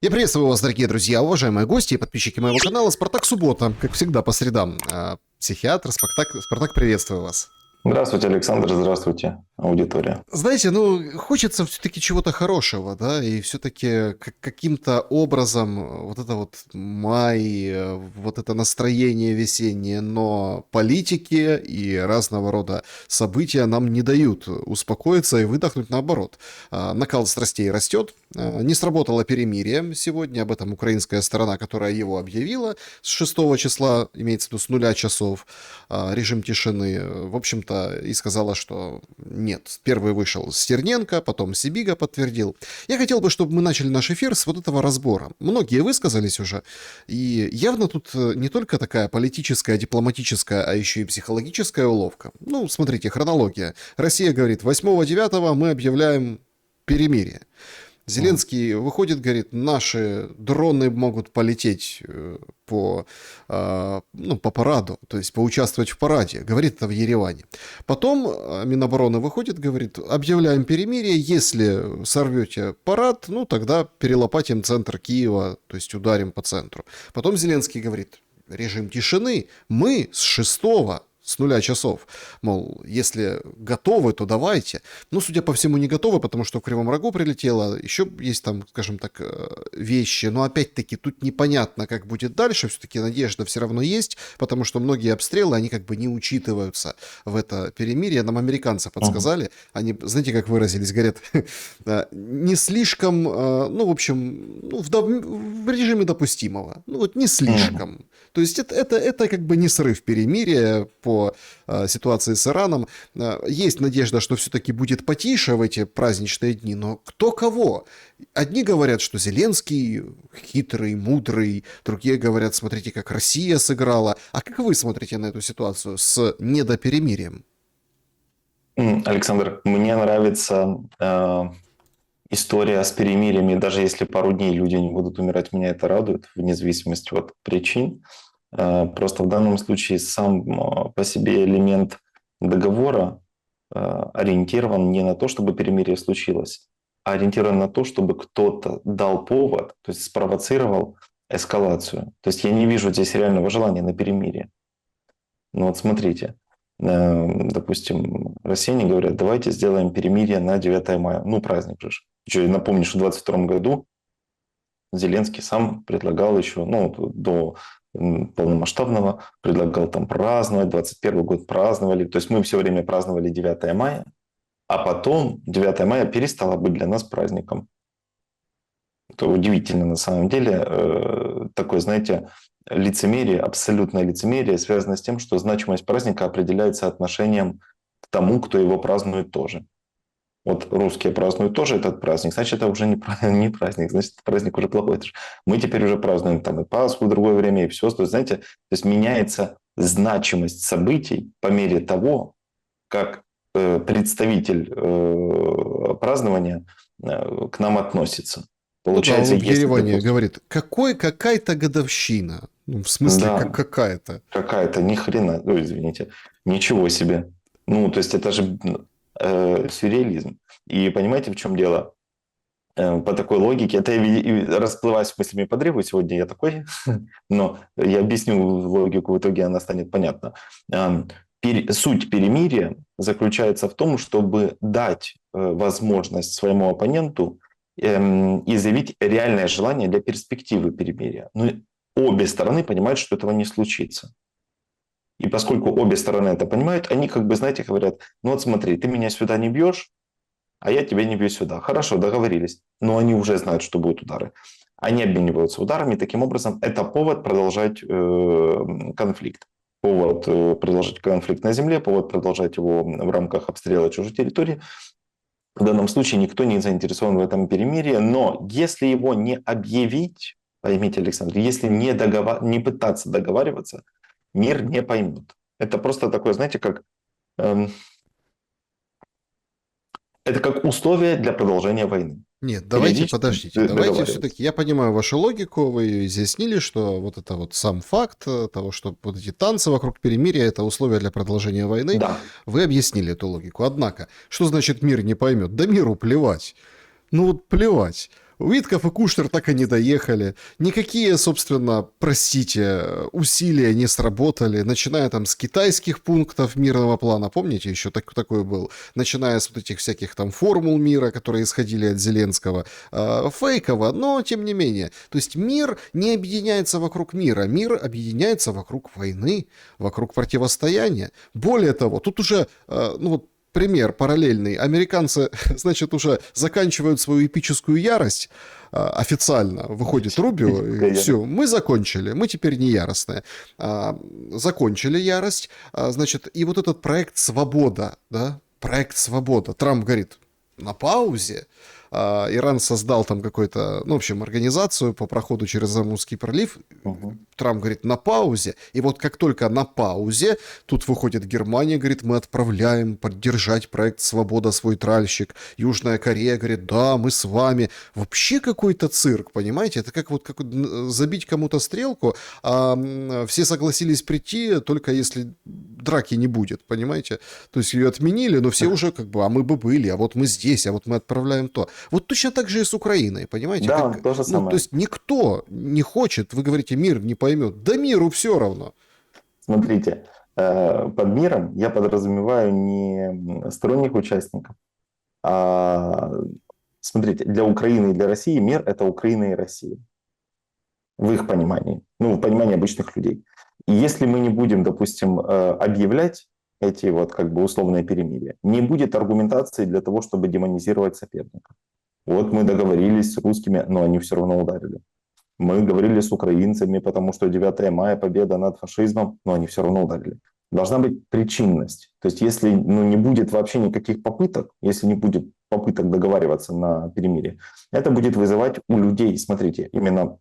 Я приветствую вас, дорогие друзья, уважаемые гости и подписчики моего канала «Спартак Суббота». Как всегда, по средам. Психиатр, Спартак, приветствую вас. Здравствуйте, Александр, здравствуйте, аудитория. Знаете, хочется все-таки чего-то хорошего, да, и все-таки каким-то образом вот это вот май, вот это настроение весеннее, но политики и разного рода события нам не дают успокоиться и выдохнуть наоборот. Накал страстей растет, не сработало перемирие сегодня, об этом украинская сторона, которая его объявила с 6 числа, имеется в виду с 0 часов, режим тишины, в общем-то, и сказала, что нет. Первый вышел Стерненко, потом Сибига подтвердил. Я хотел бы, чтобы мы начали наш эфир с вот этого разбора. Многие высказались уже, и явно тут не только такая политическая, дипломатическая, а еще и психологическая уловка. Ну, смотрите, хронология. Россия говорит, 8-9 мы объявляем перемирие. Зеленский выходит, говорит, наши дроны могут полететь по параду, то есть поучаствовать в параде. Говорит это в Ереване. Потом Минобороны выходит, говорит, объявляем перемирие, если сорвете парад, тогда перелопатим центр Киева, то есть ударим по центру. Потом Зеленский говорит, режим тишины, мы с 0 часов. Мол, если готовы, то давайте. Судя по всему, не готовы, потому что в Кривом Рогу прилетело. Еще есть там, скажем так, вещи. Но опять-таки тут непонятно, как будет дальше. Все-таки надежда все равно есть, потому что многие обстрелы, они как бы не учитываются в это перемирие. Нам американцы подсказали. Они, знаете, как выразились, говорят, не слишком, в общем, в режиме допустимого. Не слишком. То есть это как бы не срыв перемирия по ситуации с Ираном. Есть надежда, что все-таки будет потише в эти праздничные дни, но кто кого? Одни говорят, что Зеленский хитрый, мудрый, другие говорят, смотрите, как Россия сыграла. А как вы смотрите на эту ситуацию с недоперемирием? Александр, мне нравится история с перемириями. Даже если пару дней люди не будут умирать, меня это радует, вне зависимости от причин. Просто в данном случае сам по себе элемент договора ориентирован не на то, чтобы перемирие случилось, а ориентирован на то, чтобы кто-то дал повод, то есть спровоцировал эскалацию. То есть я не вижу здесь реального желания на перемирие. Но вот смотрите, допустим, россияне говорят, давайте сделаем перемирие на 9 мая. Праздник же. Еще напомню, что в 2022 году Зеленский сам предлагал еще, до полномасштабного, предлагал там праздновать, 21 год праздновали. То есть мы все время праздновали 9 мая, а потом 9 мая перестало быть для нас праздником. Это удивительно на самом деле. Такое, знаете, лицемерие, абсолютное лицемерие связано с тем, что значимость праздника определяется отношением к тому, кто его празднует тоже. Вот русские празднуют тоже этот праздник, значит, это уже не праздник, значит, праздник уже плохой. Мы теперь уже празднуем там и Пасху в другое время, и все. То есть, знаете, меняется значимость событий по мере того, как представитель празднования к нам относится. Он Получается, в если, Ереване допустим, говорит, какая-то годовщина. В смысле, да, какая-то. какая-то ни хрена, извините, ничего себе. То есть это же сюрреализм. И понимаете, в чем дело? По такой логике, это я расплываюсь мыслями по древу, сегодня я такой, но я объясню логику, в итоге она станет понятна. Суть перемирия заключается в том, чтобы дать возможность своему оппоненту изъявить реальное желание для перспективы перемирия. Но обе стороны понимают, что этого не случится. И поскольку обе стороны это понимают, они знаете, говорят, вот смотри, ты меня сюда не бьешь, а я тебя не бью сюда. Хорошо, договорились. Но они уже знают, что будут удары. Они обмениваются ударами. Таким образом, это повод продолжать конфликт. Повод продолжать конфликт на земле, повод продолжать его в рамках обстрела чужой территории. В данном случае никто не заинтересован в этом перемирии. Но если его не объявить, поймите, Александр, если не пытаться договариваться, мир не поймет. Это просто такое, знаете, как... это как условие для продолжения войны. Нет, давайте, Периодически подождите, давайте договариваться. все-таки, я понимаю вашу логику, вы изъяснили, что вот это вот сам факт того, что вот эти танцы вокруг перемирия, это условия для продолжения войны, Да. вы объяснили эту логику. Однако, что значит мир не поймет? Да миру плевать. Плевать. Уитков и Кушнер так и не доехали. Никакие, собственно, простите, усилия не сработали. Начиная там с китайских пунктов мирного плана, помните, еще такой был? Начиная с вот этих всяких там формул мира, которые исходили от Зеленского. Фейково, но тем не менее. То есть мир не объединяется вокруг мира. Мир объединяется вокруг войны, вокруг противостояния. Более того, тут уже, ну вот, пример параллельный. Американцы, значит, уже заканчивают свою эпическую ярость официально. Выходит Рубио, и все, мы закончили, мы теперь не яростные. Закончили ярость, значит, и вот этот проект «Свобода», да, проект «Свобода». Трамп говорит, на паузе. Иран создал там какую-то, ну, в общем, организацию по проходу через Амурский пролив. Трамп говорит, на паузе. И вот как только на паузе, тут выходит Германия, говорит, мы отправляем поддержать проект «Свобода» свой тральщик. Южная Корея говорит, да, мы с вами. Вообще какой-то цирк, понимаете? Это как вот забить кому-то стрелку, а все согласились прийти, только если драки не будет, понимаете? То есть ее отменили, но все уже как бы, а мы бы были, а вот мы здесь, а вот мы отправляем то. Вот точно так же и с Украиной, понимаете? Да, как, то же самое. То есть никто не хочет, вы говорите, мир не поймет. Да миру все равно. Смотрите, под миром я подразумеваю не сторонних участников, а, смотрите, для Украины и для России мир – это Украина и Россия. В их понимании, ну, в понимании обычных людей. И если мы не будем, допустим, объявлять эти вот как бы условные перемирия, не будет аргументации для того, чтобы демонизировать соперника. Вот мы договорились с русскими, но они все равно ударили. Мы говорили с украинцами, потому что 9 мая победа над фашизмом, но они все равно ударили. Должна быть причинность. То есть если не будет вообще никаких попыток, если не будет попыток договариваться на перемирие, это будет вызывать у людей, смотрите, именно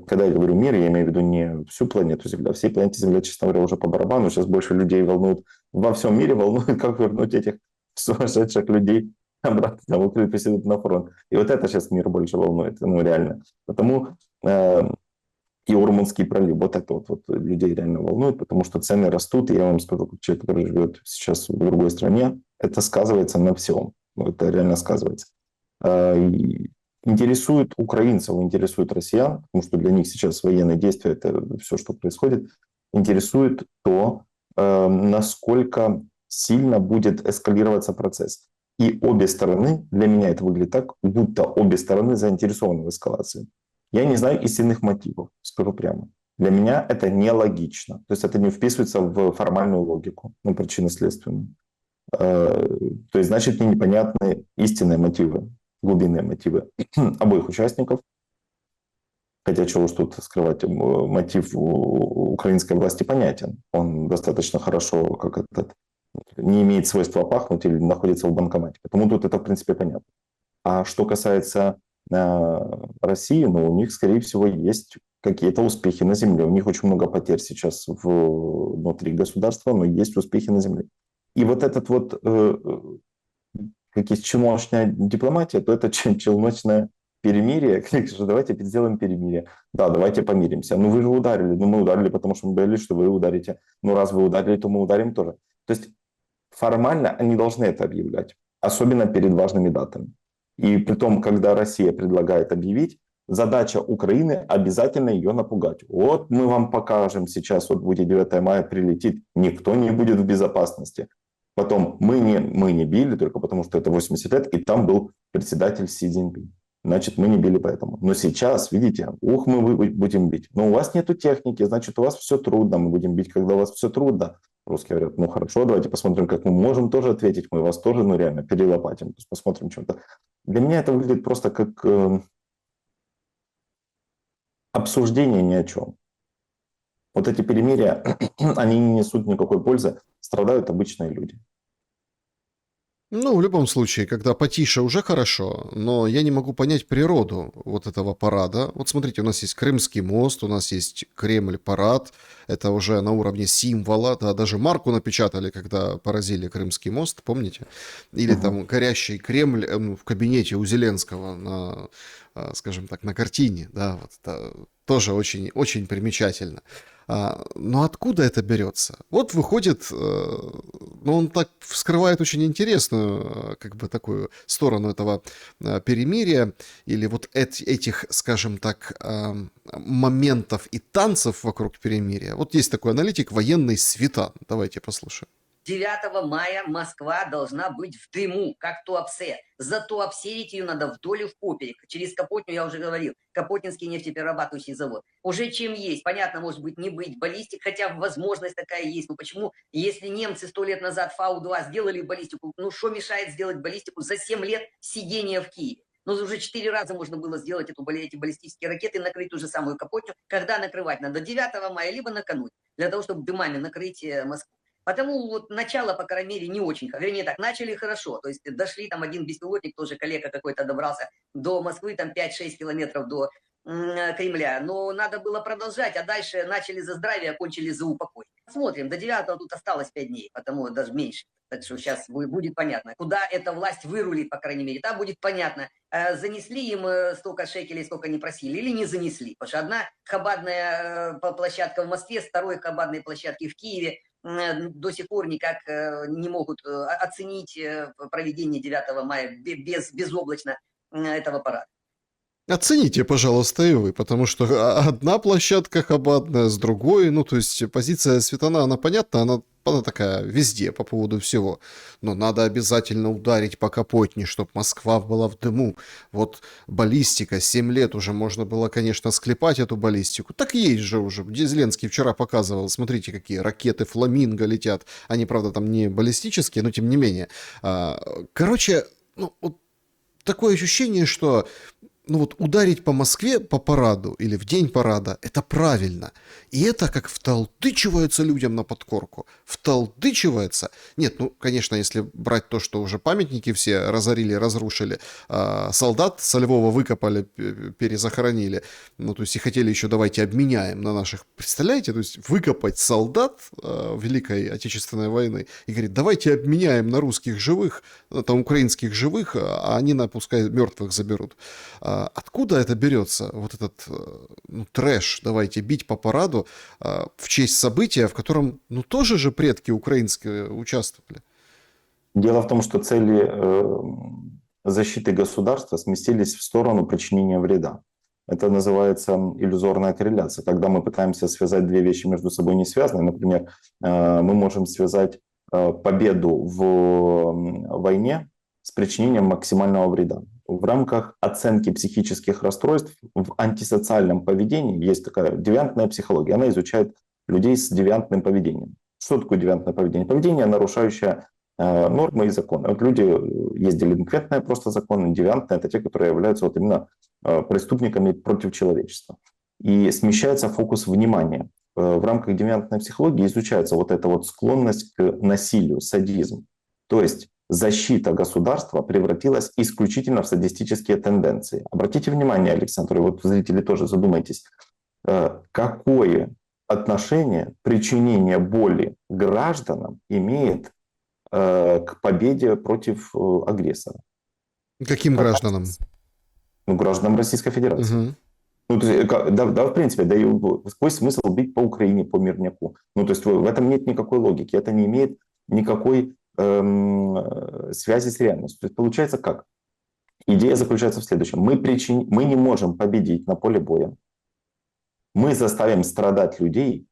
когда я говорю мир, я имею в виду не всю планету Земля, всей планете Земля, честно говоря, уже по барабану. Сейчас больше людей волнует, во всем мире волнует, как вернуть этих сумасшедших людей обратно в Украину, на фронт. И вот это сейчас мир больше волнует, ну реально. Потому и Урманский пролив, вот это вот людей реально волнует, потому что цены растут, и я вам скажу, как человек, который живет сейчас в другой стране, это сказывается на всем, это реально сказывается. И интересует украинцев, интересует россиян, потому что для них сейчас военные действия, это все, что происходит, интересует то, насколько сильно будет эскалироваться процесс. И обе стороны, для меня это выглядит так, будто обе стороны заинтересованы в эскалации. Я не знаю истинных мотивов, скажу прямо. Для меня это нелогично. То есть это не вписывается в формальную логику, ну, причинно-следственную. То есть, значит, мне непонятны истинные мотивы, глубинные мотивы обоих участников. Хотя чего уж тут скрывать, мотив украинской власти понятен. Он достаточно хорошо, как этот, не имеет свойства пахнуть или находится в банкомате. Поэтому тут это, в принципе, понятно. А что касается России, ну, у них, скорее всего, есть какие-то успехи на земле. У них очень много потерь сейчас внутри государства, но есть успехи на земле. И вот этот вот, как есть челночная дипломатия, то это челночное перемирие. Давайте сделаем перемирие. Да, давайте помиримся. Ну, вы же ударили. Ну, мы ударили, потому что мы боялись, что вы ударите. Ну, раз вы ударили, то мы ударим тоже. То есть формально они должны это объявлять, особенно перед важными датами. И при том, когда Россия предлагает объявить, задача Украины обязательно ее напугать. Вот мы вам покажем сейчас, вот будет 9 мая, прилетит, никто не будет в безопасности. Потом мы не били, только потому что это 80 лет, и там был председатель Си Цзиньпин. Значит, мы не били поэтому. Но сейчас, видите, мы будем бить. Но у вас нету техники, значит, у вас все трудно, мы будем бить, когда у вас все трудно. Русские говорят, ну хорошо, давайте посмотрим, как мы можем тоже ответить, мы вас тоже, ну реально, перелопатим, то есть посмотрим чем-то. Для меня это выглядит просто как обсуждение ни о чем. Вот эти перемирия, они не несут никакой пользы, страдают обычные люди. Ну, в любом случае, когда потише, уже хорошо, но я не могу понять природу вот этого парада. Вот смотрите, у нас есть Крымский мост, у нас есть Кремль-парад, это уже на уровне символа, да, даже марку напечатали, когда поразили Крымский мост, помните? Или там горящий Кремль в кабинете у Зеленского на, скажем так, на картине, да, вот это тоже очень, очень примечательно. Но откуда это берется? Вот выходит, ну, он так вскрывает очень интересную, как бы такую сторону этого перемирия, или вот этих, скажем так, моментов и танцев вокруг перемирия. Вот есть такой аналитик, военный Светан. Давайте послушаем. 9 мая Москва должна быть в дыму, как Туапсе. Затуапсерить ее надо вдоль и впоперек. Через Капотню, я уже говорил, Капотнинский нефтеперерабатывающий завод. Уже чем есть. Понятно, может быть, не быть баллистик, хотя возможность такая есть. Но почему, если немцы 100 лет назад Фау-2 сделали баллистику, ну что мешает сделать баллистику за 7 лет сидения в Киеве? Но уже 4 раза можно было сделать эти баллистические ракеты и накрыть ту же самую Капотню. Когда накрывать надо? 9 мая, либо накануне, для того, чтобы дымами накрыть Москву. Потому вот начало, по крайней мере, не очень, вернее так, начали хорошо, то есть дошли, там один беспилотник, тоже коллега какой-то добрался до Москвы, там 5-6 километров до Кремля, но надо было продолжать, а дальше начали за здравие, окончили за упокой. Смотрим, до 9 тут осталось 5 дней, потому даже меньше, так что сейчас будет понятно, куда эта власть вырулит, по крайней мере, там будет понятно, занесли им столько шекелей, сколько они просили, или не занесли, потому что одна хабадная площадка в Москве, с второй хабадной площадки в Киеве, до сих пор никак не могут оценить проведение 9 мая безоблачно этого парада. Оцените, пожалуйста, и вы, потому что одна площадка хабатная с другой, ну, то есть позиция Светана, она понятна, она такая везде по поводу всего, но надо обязательно ударить по Капотне, чтобы Москва была в дыму. Вот баллистика, 7 лет уже можно было, конечно, склепать эту баллистику. Так есть же уже, Зеленский вчера показывал, смотрите, какие ракеты «Фламинго» летят, они, правда, там не баллистические, но тем не менее. Короче, ну, вот такое ощущение, что ну вот ударить по Москве по параду или в день парада, это правильно. И это как вталдычивается людям на подкорку. Вталдычивается. Нет, ну, конечно, если брать то, что уже памятники все разорили, разрушили, солдат со Львова выкопали, перезахоронили, ну, то есть и хотели еще давайте обменяем на наших. Представляете, то есть выкопать солдат Великой Отечественной войны и говорит, давайте обменяем на русских живых, там украинских живых, а они пускай мертвых заберут. Откуда это берется, вот этот трэш, давайте бить по параду в честь события, в котором, ну, тоже же предки украинские участвовали? Дело в том, что цели защиты государства сместились в сторону причинения вреда. Это называется иллюзорная корреляция, когда мы пытаемся связать две вещи между собой не связанные. Например, мы можем связать победу в войне с причинением максимального вреда. В рамках оценки психических расстройств в антисоциальном поведении есть такая девиантная психология. Она изучает людей с девиантным поведением. Что такое девиантное поведение? Поведение, нарушающее нормы и законы. Вот люди, есть делинквентные просто законы, девиантные — это те, которые являются вот именно преступниками против человечества. И смещается фокус внимания. В рамках девиантной психологии изучается вот эта вот склонность к насилию, садизм. То есть защита государства превратилась исключительно в садистические тенденции. Обратите внимание, Александр, и вот зрители тоже задумайтесь, какое отношение причинение боли гражданам имеет к победе против агрессора. Каким гражданам? Ну, гражданам Российской Федерации. Угу. Ну, то есть, да, в принципе, да, какой смысл бить по Украине, по мирняку? Ну, то есть в этом нет никакой логики, это не имеет никакой связи с реальностью. То есть получается как? Идея заключается в следующем. Мы не можем победить на поле боя. Мы заставим страдать людей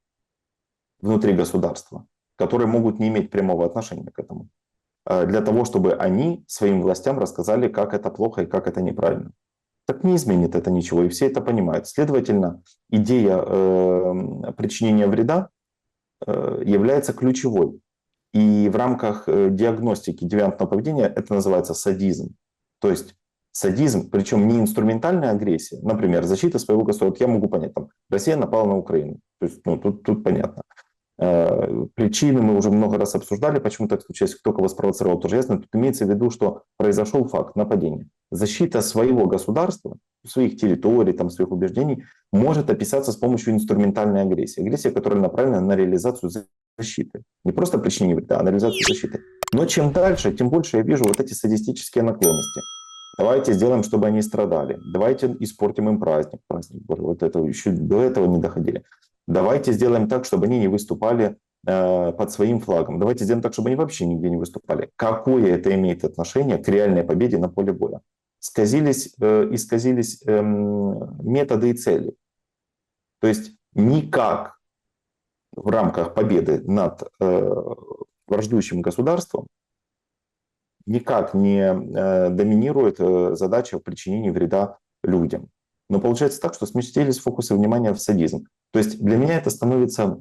внутри государства, которые могут не иметь прямого отношения к этому, для того, чтобы они своим властям рассказали, как это плохо и как это неправильно. Так не изменит это ничего, и все это понимают. Следовательно, идея причинения вреда является ключевой. И в рамках диагностики девиантного поведения это называется садизм. То есть садизм, причем не инструментальная агрессия, например, защита своего государства. Я могу понять, там, Россия напала на Украину. То есть, ну, тут понятно. Причины мы уже много раз обсуждали, почему так случилось, кто кого спровоцировал, тоже ясно. Тут имеется в виду, что произошел факт нападения. Защита своего государства, своих территорий, там, своих убеждений может описаться с помощью инструментальной агрессии. Агрессия, которая направлена на реализацию защиты. Не просто причинение вреда, а на реализацию защиты. Но чем дальше, тем больше я вижу вот эти садистические наклонности. Давайте сделаем, чтобы они страдали. Давайте испортим им праздник. Вот это еще до этого не доходили. Давайте сделаем так, чтобы они не выступали под своим флагом. Давайте сделаем так, чтобы они вообще нигде не выступали. Какое это имеет отношение к реальной победе на поле боя? Исказились методы и цели. То есть никак в рамках победы над враждующим государством никак не доминирует задача причинения вреда людям. Но получается так, что сместились фокусы внимания в садизм. То есть для меня это становится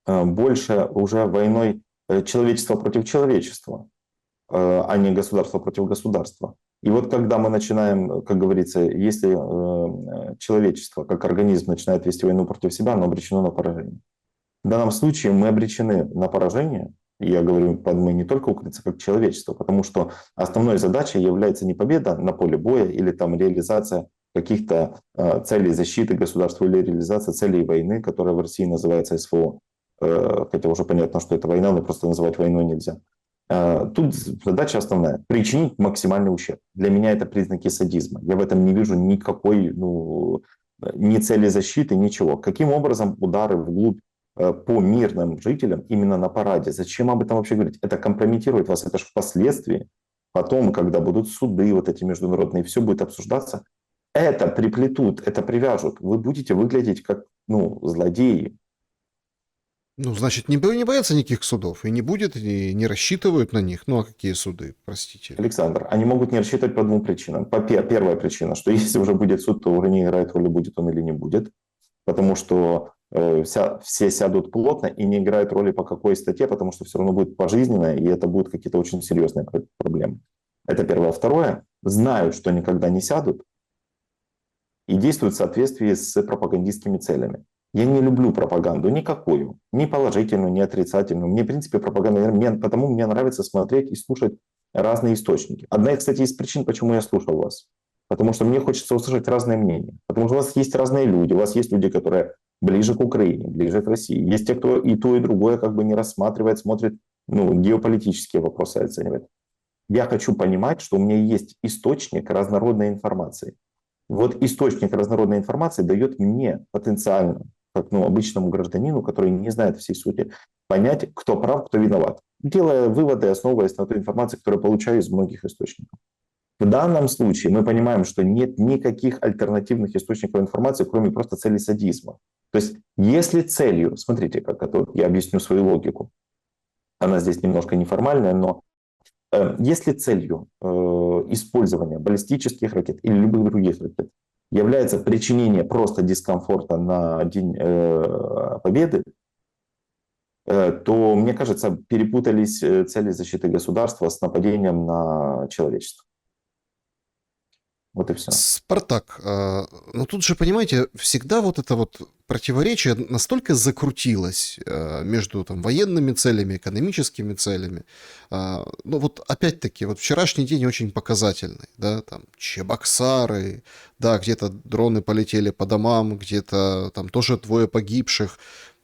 больше уже войной человечества против человечества, а не государства против государства. И вот когда мы начинаем, как говорится, если человечество как организм начинает вести войну против себя, оно обречено на поражение. В данном случае мы обречены на поражение, и я говорю, мы не только укрыться как человечество, потому что основной задачей является не победа на поле боя или там реализация каких-то целей защиты государства или реализация целей войны, которая в России называется СВО. Хотя уже понятно, что это война, но просто называть войной нельзя. Тут задача основная – причинить максимальный ущерб. Для меня это признаки садизма. Я в этом не вижу никакой ни цели защиты, ничего. Каким образом удары вглубь по мирным жителям именно на параде? Зачем об этом вообще говорить? Это компрометирует вас. Это же впоследствии, потом, когда будут суды вот эти международные, все будет обсуждаться, это приплетут, это привяжут. Вы будете выглядеть как злодеи. Ну, значит, не боятся никаких судов, и не будет, и не рассчитывают на них. Ну, а какие суды, простите? Александр, они могут не рассчитывать по двум причинам. Первая причина, что если уже будет суд, то уже не играет роли, будет он или не будет. Потому что все сядут плотно и не играют роли по какой статье, потому что все равно будет пожизненно, и это будут какие-то очень серьезные проблемы. Это первое. Второе, знают, что никогда не сядут, и действуют в соответствии с пропагандистскими целями. Я не люблю пропаганду никакую, ни положительную, ни отрицательную. Мне, в принципе, пропаганда, потому мне нравится смотреть и слушать разные источники. Одна, кстати, из причин, почему я слушал вас. Потому что мне хочется услышать разные мнения. Потому что у вас есть разные люди. У вас есть люди, которые ближе к Украине, ближе к России. Есть те, кто и то, и другое как бы не рассматривает, смотрит, геополитические вопросы оценивает. Я хочу понимать, что у меня есть источник разнородной информации. Вот источник разнородной информации дает мне потенциально, как обычному гражданину, который не знает всей сути, понять, кто прав, кто виноват, делая выводы, основываясь на той информации, которую получаю из многих источников. В данном случае мы понимаем, что нет никаких альтернативных источников информации, кроме просто цели садизма. То есть если целью, смотрите, как это, я объясню свою логику, она здесь немножко неформальная, но если целью использования баллистических ракет или любых других ракет является причинение просто дискомфорта на День Победы, то, мне кажется, перепутались цели защиты государства с нападением на человечество. Вот и все. Спартак, но тут же, понимаете, всегда вот это вот противоречие настолько закрутилось между там военными целями, экономическими целями. Ну вот опять-таки, вот вчерашний день очень показательный, да, там Чебоксары, да, где-то дроны полетели по домам, где-то там тоже 2 погибших.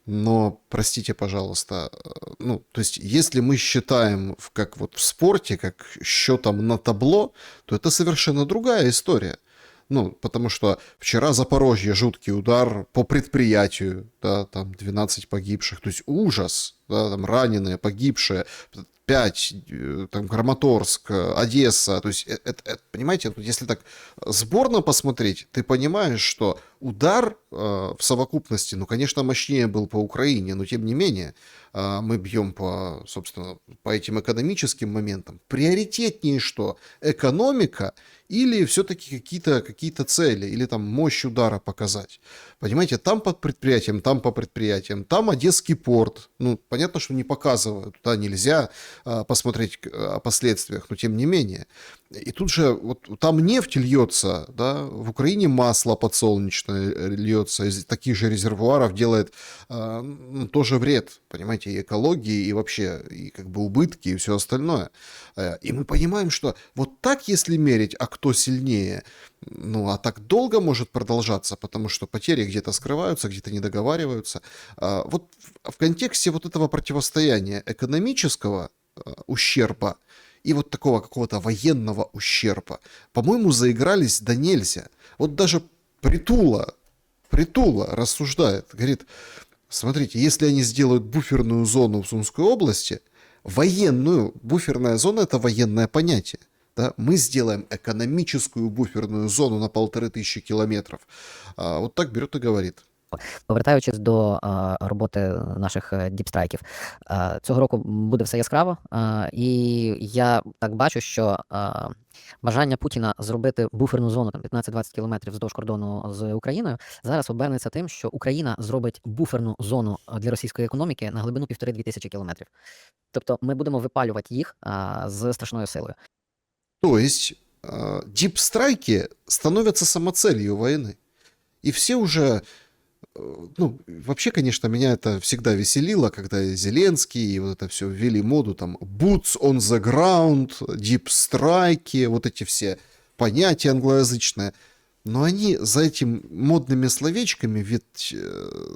Но, простите, пожалуйста, то есть, если мы считаем, как вот в спорте, как счетом на табло, то это совершенно другая история. Потому что вчера Запорожье, жуткий удар по предприятию, да, там 12 погибших, то есть ужас, да, там раненые, погибшие, 5, там Краматорск, Одесса, то есть, понимаете, если так сборно посмотреть, ты понимаешь, что удар в совокупности, конечно, мощнее был по Украине, но тем не менее мы бьем собственно, по этим экономическим моментам. Приоритетнее что? Экономика или все-таки какие-то цели, или там мощь удара показать? Понимаете, там под предприятием, там по предприятиям, там Одесский порт. Понятно, что не показывают, туда нельзя посмотреть о последствиях, но тем не менее. И тут же вот там нефть льется, да, в Украине масло подсолнечное льется из таких же резервуаров, делает тоже вред, понимаете, и экологии, и вообще, и как бы убытки, и все остальное. И мы понимаем, что вот так, если мерить, а кто сильнее, а так долго может продолжаться, потому что потери где-то скрываются, где-то не договариваются. Вот в контексте вот этого противостояния экономического ущерба и вот такого какого-то военного ущерба, по-моему, заигрались да нельзя. Вот даже Притула рассуждает, говорит, Смотрите, если они сделают буферную зону в Сумской области, военную, буферная зона — это военное понятие. Да? Мы сделаем экономическую буферную зону на 1500 километров. Вот так берет и говорит. Повертаючись до роботи наших діпстрайків, цього року буде все яскраво, і я так бачу, що бажання Путіна зробити буферну зону там 15-20 кілометрів вздовж кордону з Україною зараз обернеться тим, що Україна зробить буферну зону для російської економіки на глибину 1500-2000 кілометрів. Тобто ми будемо випалювати їх з страшною силою. То есть дипстрайки становятся самоцелью войны. И все уже... Ну, вообще, конечно, меня это всегда веселило, когда Зеленский и вот это все ввели моду, там, boots on the ground, deep strike, вот эти все понятия англоязычные. Но они за этими модными словечками ведь,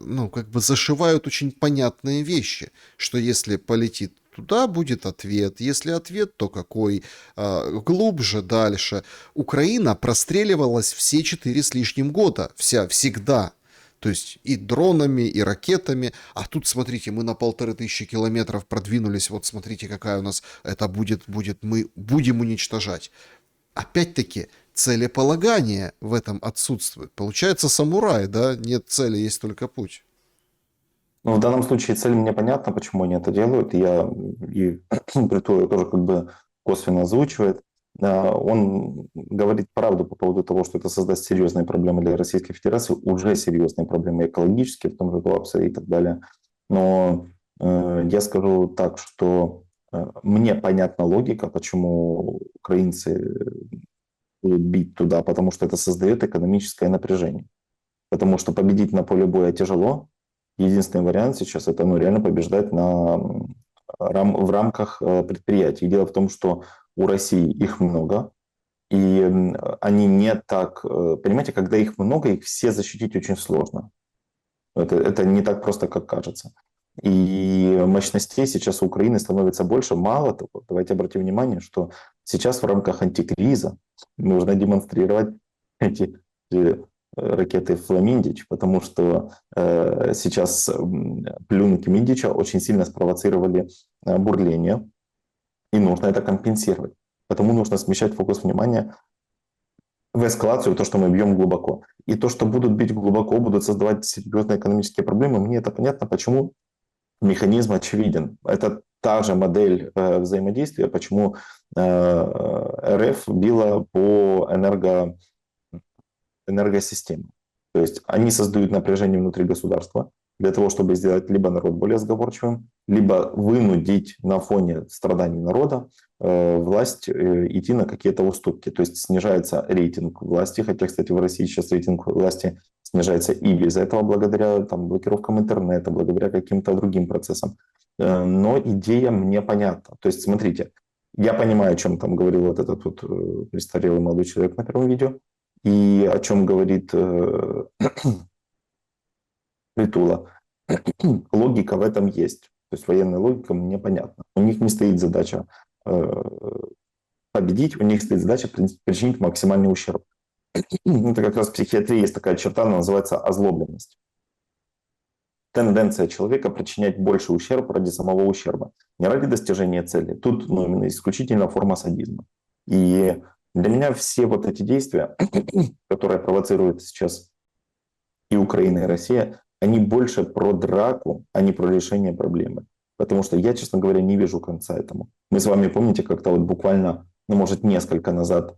ну, как бы зашивают очень понятные вещи, что если полетит туда, будет ответ. Если ответ, то какой? Глубже, дальше. Украина простреливалась все 4 с лишним года. Всегда. То есть и дронами, и ракетами. А тут, смотрите, мы на 1500 километров продвинулись. Вот смотрите, какая у нас это будет. Мы будем уничтожать. Опять-таки, целеполагание в этом отсутствует. Получается самурай, да? Нет цели, есть только путь. Ну, в данном случае цель мне понятна, почему они это делают. И Притула тоже как бы косвенно озвучивает. Он говорит правду по поводу того, что это создаст серьезные проблемы для Российской Федерации, уже серьезные проблемы экологические, в том же коллапсе и так далее. Но я скажу так, что мне понятна логика, почему украинцы будут бить туда, потому что это создает экономическое напряжение. Потому что победить на поле боя тяжело. Единственный вариант сейчас — это реально побеждать в рамках предприятий. Дело в том, что у России их много, и они не так... Понимаете, когда их много, их все защитить очень сложно. Это не так просто, как кажется. И мощностей сейчас у Украины становится больше. Мало того, давайте обратим внимание, что сейчас в рамках антикриза нужно демонстрировать эти ракеты «Фламиндич», потому что сейчас плюнки Миндича очень сильно спровоцировали бурление, и нужно это компенсировать. Потому нужно смещать фокус внимания в эскалацию, то, что мы бьем глубоко. И то, что будут бить глубоко, будут создавать серьезные экономические проблемы, мне это понятно, почему механизм очевиден. Это та же модель взаимодействия, почему РФ била по энергосистеме. То есть они создают напряжение внутри государства для того, чтобы сделать либо народ более сговорчивым, либо вынудить на фоне страданий народа власть идти на какие-то уступки. То есть снижается рейтинг власти, хотя, кстати, в России сейчас рейтинг власти снижается и без этого, благодаря блокировкам интернета, благодаря каким-то другим процессам. Но идея мне понятна. То есть, смотрите, я понимаю, о чем там говорил вот этот вот престарелый молодой человек на первом видео, и о чем говорит Притула. Логика в этом есть. То есть военная логика мне понятна. У них не стоит задача победить, у них стоит задача причинить максимальный ущерб. Это как раз в психиатрии есть такая черта, она называется озлобленность. Тенденция человека причинять больше ущерб ради самого ущерба. Не ради достижения цели. Тут именно исключительно форма садизма. И для меня все вот эти действия, которые провоцируют сейчас и Украина, и Россия, они больше про драку, а не про решение проблемы. Потому что я, честно говоря, не вижу конца этому. Мы с вами, помните, как-то вот буквально, может, несколько назад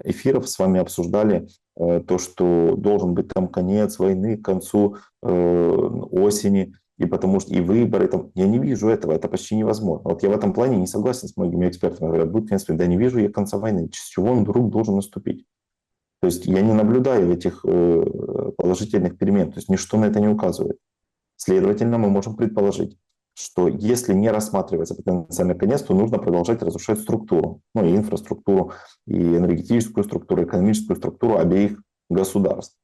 эфиров с вами обсуждали то, что должен быть там конец войны к концу осени, и потому что и выборы там. Я не вижу этого, это почти невозможно. Вот я в этом плане не согласен с многими экспертами. Говорят, будет конец войны. Да не вижу я конца войны. С чего он вдруг должен наступить? То есть я не наблюдаю этих положительных перемен. То есть ничто на это не указывает. Следовательно, мы можем предположить, что если не рассматривается потенциальный конец, то нужно продолжать разрушать структуру, и инфраструктуру, и энергетическую структуру, экономическую структуру обеих государств.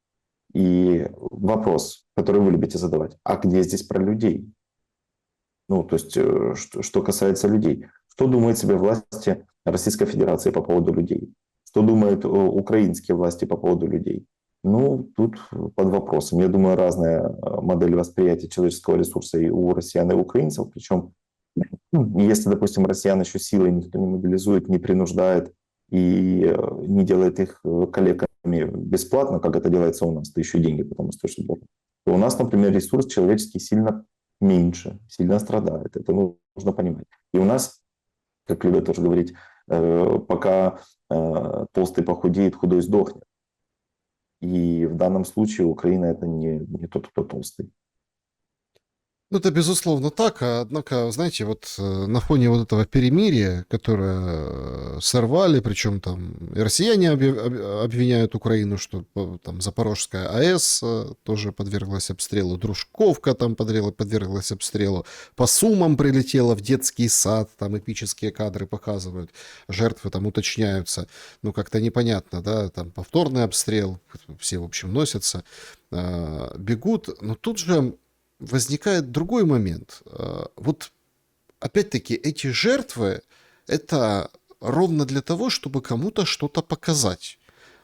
И вопрос, который вы любите задавать, а где здесь про людей? То есть, что касается людей. Что думают себе власти Российской Федерации по поводу людей? Что думают украинские власти по поводу людей? Ну, тут под вопросом. Я думаю, разная модель восприятия человеческого ресурса и у россиян, и у украинцев. Причем, если, допустим, россиян еще силой никто не мобилизует, не принуждает и не делает их коллегами бесплатно, как это делается у нас, да еще и деньги, потому что то у нас, например, ресурс человеческий сильно меньше, сильно страдает. Это нужно понимать. И у нас, как любят тоже говорить, пока толстый похудеет, худой сдохнет. И в данном случае Украина это не тот, кто толстый. Ну, это безусловно так, однако, знаете, вот на фоне вот этого перемирия, которое сорвали, причем там и россияне обвиняют Украину, что там Запорожская АЭС тоже подверглась обстрелу, Дружковка там подверглась обстрелу, по Сумам прилетела в детский сад, там эпические кадры показывают, жертвы там уточняются, ну, как-то непонятно, да, там повторный обстрел, все, в общем, носятся, бегут, но тут же возникает другой момент. Вот опять-таки эти жертвы это ровно для того, чтобы кому-то что-то показать.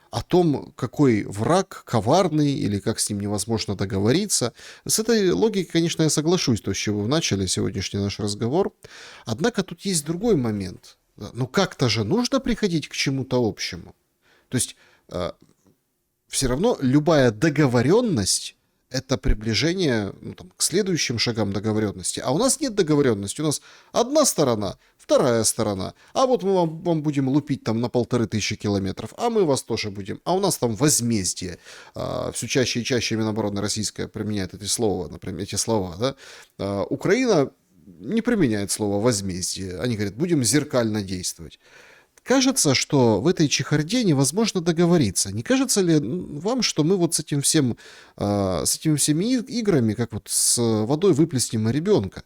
О том, какой враг коварный или как с ним невозможно договориться. С этой логикой, конечно, я соглашусь, то, с чего вы начали сегодняшний наш разговор. Однако тут есть другой момент. Ну как-то же нужно приходить к чему-то общему. То есть все равно любая договоренность это приближение там, к следующим шагам договоренности. А у нас нет договоренности. У нас одна сторона, вторая сторона. А вот мы вам будем лупить там на 1500 километров, а мы вас тоже будем. А у нас там возмездие. Все чаще и чаще Минобороны российская применяет эти слова, например, эти слова. Да? Украина не применяет слово возмездие. Они говорят, будем зеркально действовать. Кажется, что в этой чехарде невозможно договориться. Не кажется ли вам, что мы вот с этими всеми играми, как вот с водой выплеснем ребенка?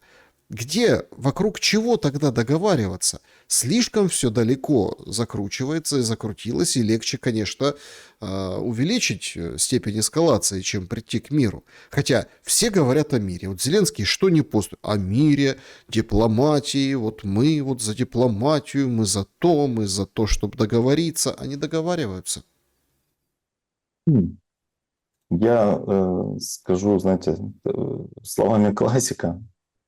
Где, вокруг чего тогда договариваться? Слишком все далеко закручивается и закрутилось, и легче, конечно, увеличить степень эскалации, чем прийти к миру. Хотя все говорят о мире. Вот Зеленский что не постит? О мире, дипломатии. Вот мы вот за дипломатию, мы за то, чтобы договориться, а не договариваются. Я скажу, знаете, словами классика.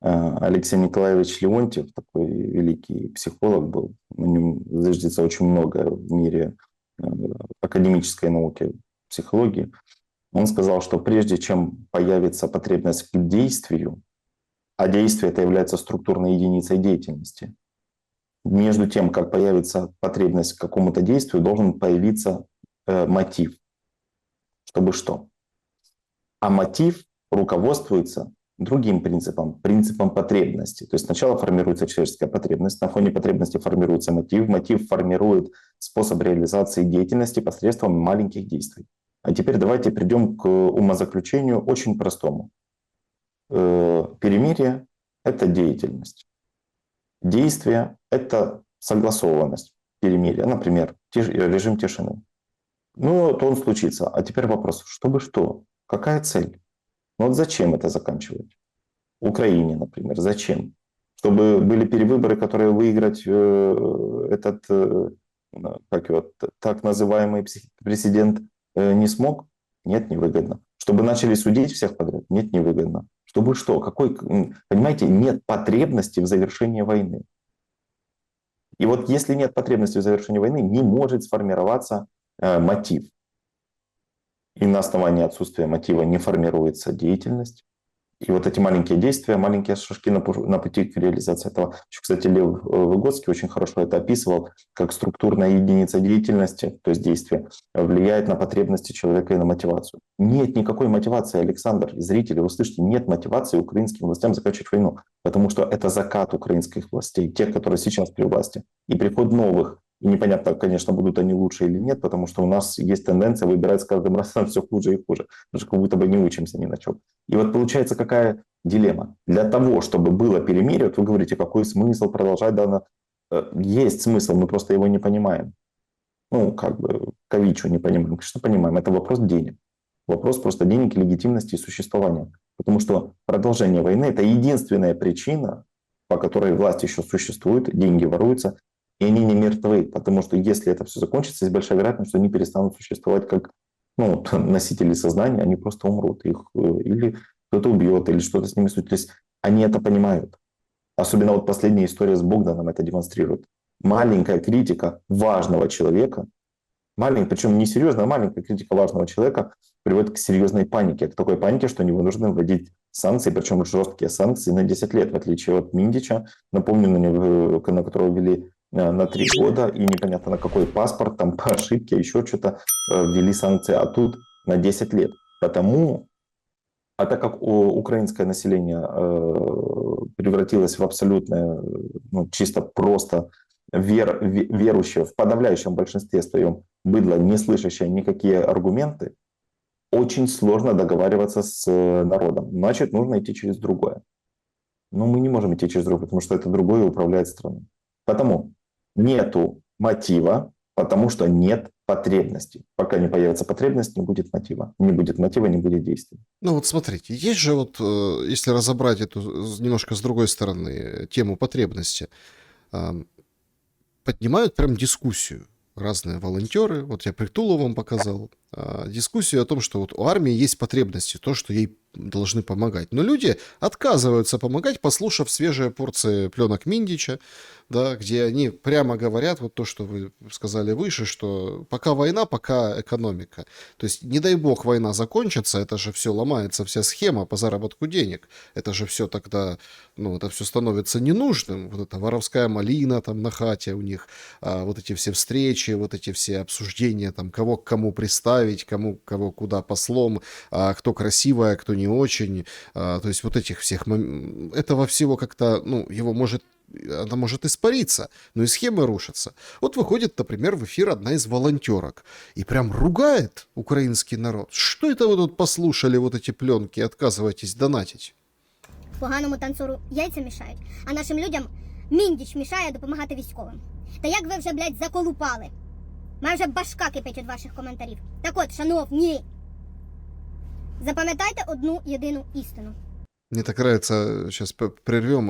Алексей Николаевич Леонтьев, такой великий психолог был, на нем зиждется очень много в мире академической науки, психологии. Он сказал, что прежде чем появится потребность к действию, а действие это является структурной единицей деятельности, между тем, как появится потребность к какому-то действию, должен появиться мотив. Чтобы что? А мотив руководствуется другим принципом, принципом потребности. То есть сначала формируется человеческая потребность, на фоне потребности формируется мотив формирует способ реализации деятельности посредством маленьких действий. А теперь давайте придем к умозаключению очень простому. Перемирие — это деятельность. Действие — это согласованность перемирия. Например, режим тишины. Ну, то он случится. А теперь вопрос, чтобы что? Какая цель? Ну вот зачем это заканчивать? Украине, например, зачем? Чтобы были перевыборы, которые выиграть этот так называемый президент не смог? Нет, невыгодно. Чтобы начали судить всех подряд? Нет, невыгодно. Чтобы что? Понимаете, нет потребности в завершении войны. И вот если нет потребности в завершении войны, не может сформироваться мотив. И на основании отсутствия мотива не формируется деятельность. И вот эти маленькие действия, маленькие шажки на пути к реализации этого. Еще, кстати, Лев Выгодский очень хорошо это описывал, как структурная единица деятельности, то есть действия, влияет на потребности человека и на мотивацию. Нет никакой мотивации, Александр, зрители, вы слышите, нет мотивации украинским властям заканчивать войну, потому что это закат украинских властей, тех, которые сейчас при власти, и приход новых. И непонятно, конечно, будут они лучше или нет, потому что у нас есть тенденция выбирать с каждым разом все хуже и хуже. Даже как будто бы не учимся ни на чем. И вот получается какая дилемма. Для того, чтобы было перемирие, вот вы говорите, какой смысл продолжать данное. Есть смысл, мы просто его не понимаем. Кавичу не понимаем. Что понимаем? Это вопрос денег. Вопрос просто денег, легитимности и существования. Потому что продолжение войны — это единственная причина, по которой власть еще существует, деньги воруются, и они не мертвы, потому что если это все закончится, есть большая вероятность, что они перестанут существовать как ну, носители сознания, они просто умрут. Их или кто-то убьет, или что-то с ними случится. То есть они это понимают. Особенно вот последняя история с Богданом это демонстрирует. Маленькая критика важного человека, причем не серьезная, а маленькая критика важного человека приводит к серьезной панике. К такой панике, что они вынуждены вводить санкции, причем жесткие санкции на 10 лет, в отличие от Миндича, напомню, на которого ввели на 3 года, и непонятно на какой паспорт, там по ошибке, еще что-то ввели санкции, а тут на 10 лет. Потому, а так как украинское население превратилось в абсолютное, ну, чисто просто верующее в подавляющем большинстве своем быдло, не слышащее никакие аргументы, очень сложно договариваться с народом. Значит, нужно идти через другое. Но мы не можем идти через другое, потому что это другое управляет страной. Потому нету мотива, потому что нет потребности. Пока не появится потребность, не будет мотива. Не будет мотива, не будет действий. Ну вот смотрите, есть же вот, если разобрать эту немножко с другой стороны тему потребности, поднимают прям дискуссию разные волонтеры. Вот я Притулу вам показал. Дискуссию о том, что вот у армии есть потребности, то, что ей должны помогать. Но люди отказываются помогать, послушав свежие порции пленок Миндича, да, где они прямо говорят вот то, что вы сказали выше, что пока война, пока экономика. То есть, не дай бог война закончится, это же все ломается, вся схема по заработку денег. Это же все тогда, ну, это все становится ненужным. Вот эта воровская малина там на хате у них, вот эти все встречи, вот эти все обсуждения, там, кого к кому приставить, кого куда послом, кто красивая, кто не очень. То есть, вот этих всех, этого всего как-то, ну, она может испариться, но и схемы рушатся. Вот выходит, например, в эфир одна из волонтерок и прям ругает украинский народ. Что это вы тут послушали вот эти пленки и отказываетесь донатить? Поганому танцору яйця мішають, а нашим людям Міндіч мішає допомагати військовим. Та як ви вже, блядь, заколупали? Має вже башка кипить від ваших коментарів. Так от, шановні, запам'ятайте одну єдину істину. Мне так нравится, сейчас прервем,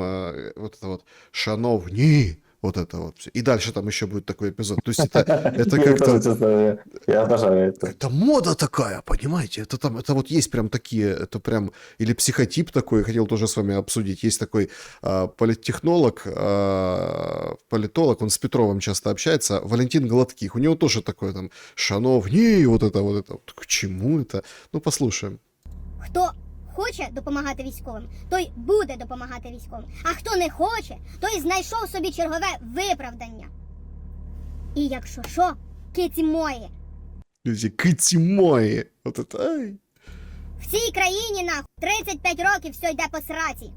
вот это вот «шановни», вот это вот. И дальше там еще будет такой эпизод. То есть это как-то... Я обожаю это. Это мода такая, понимаете? Это вот есть прям такие, это прям... Или психотип такой, хотел тоже с вами обсудить. Есть такой политтехнолог, политолог, он с Петровым часто общается, Валентин Гладких. У него тоже такое там «шановни», вот это вот. К чему это? Ну, послушаем. Хто хоче допомагати військовим, той буде допомагати військовим. А хто не хоче, той знайшов собі чергове виправдання. І якщо що, киці мої. Киці мої. Вот это, ай. В цій країні, нахуй, 35 років все йде по сраці.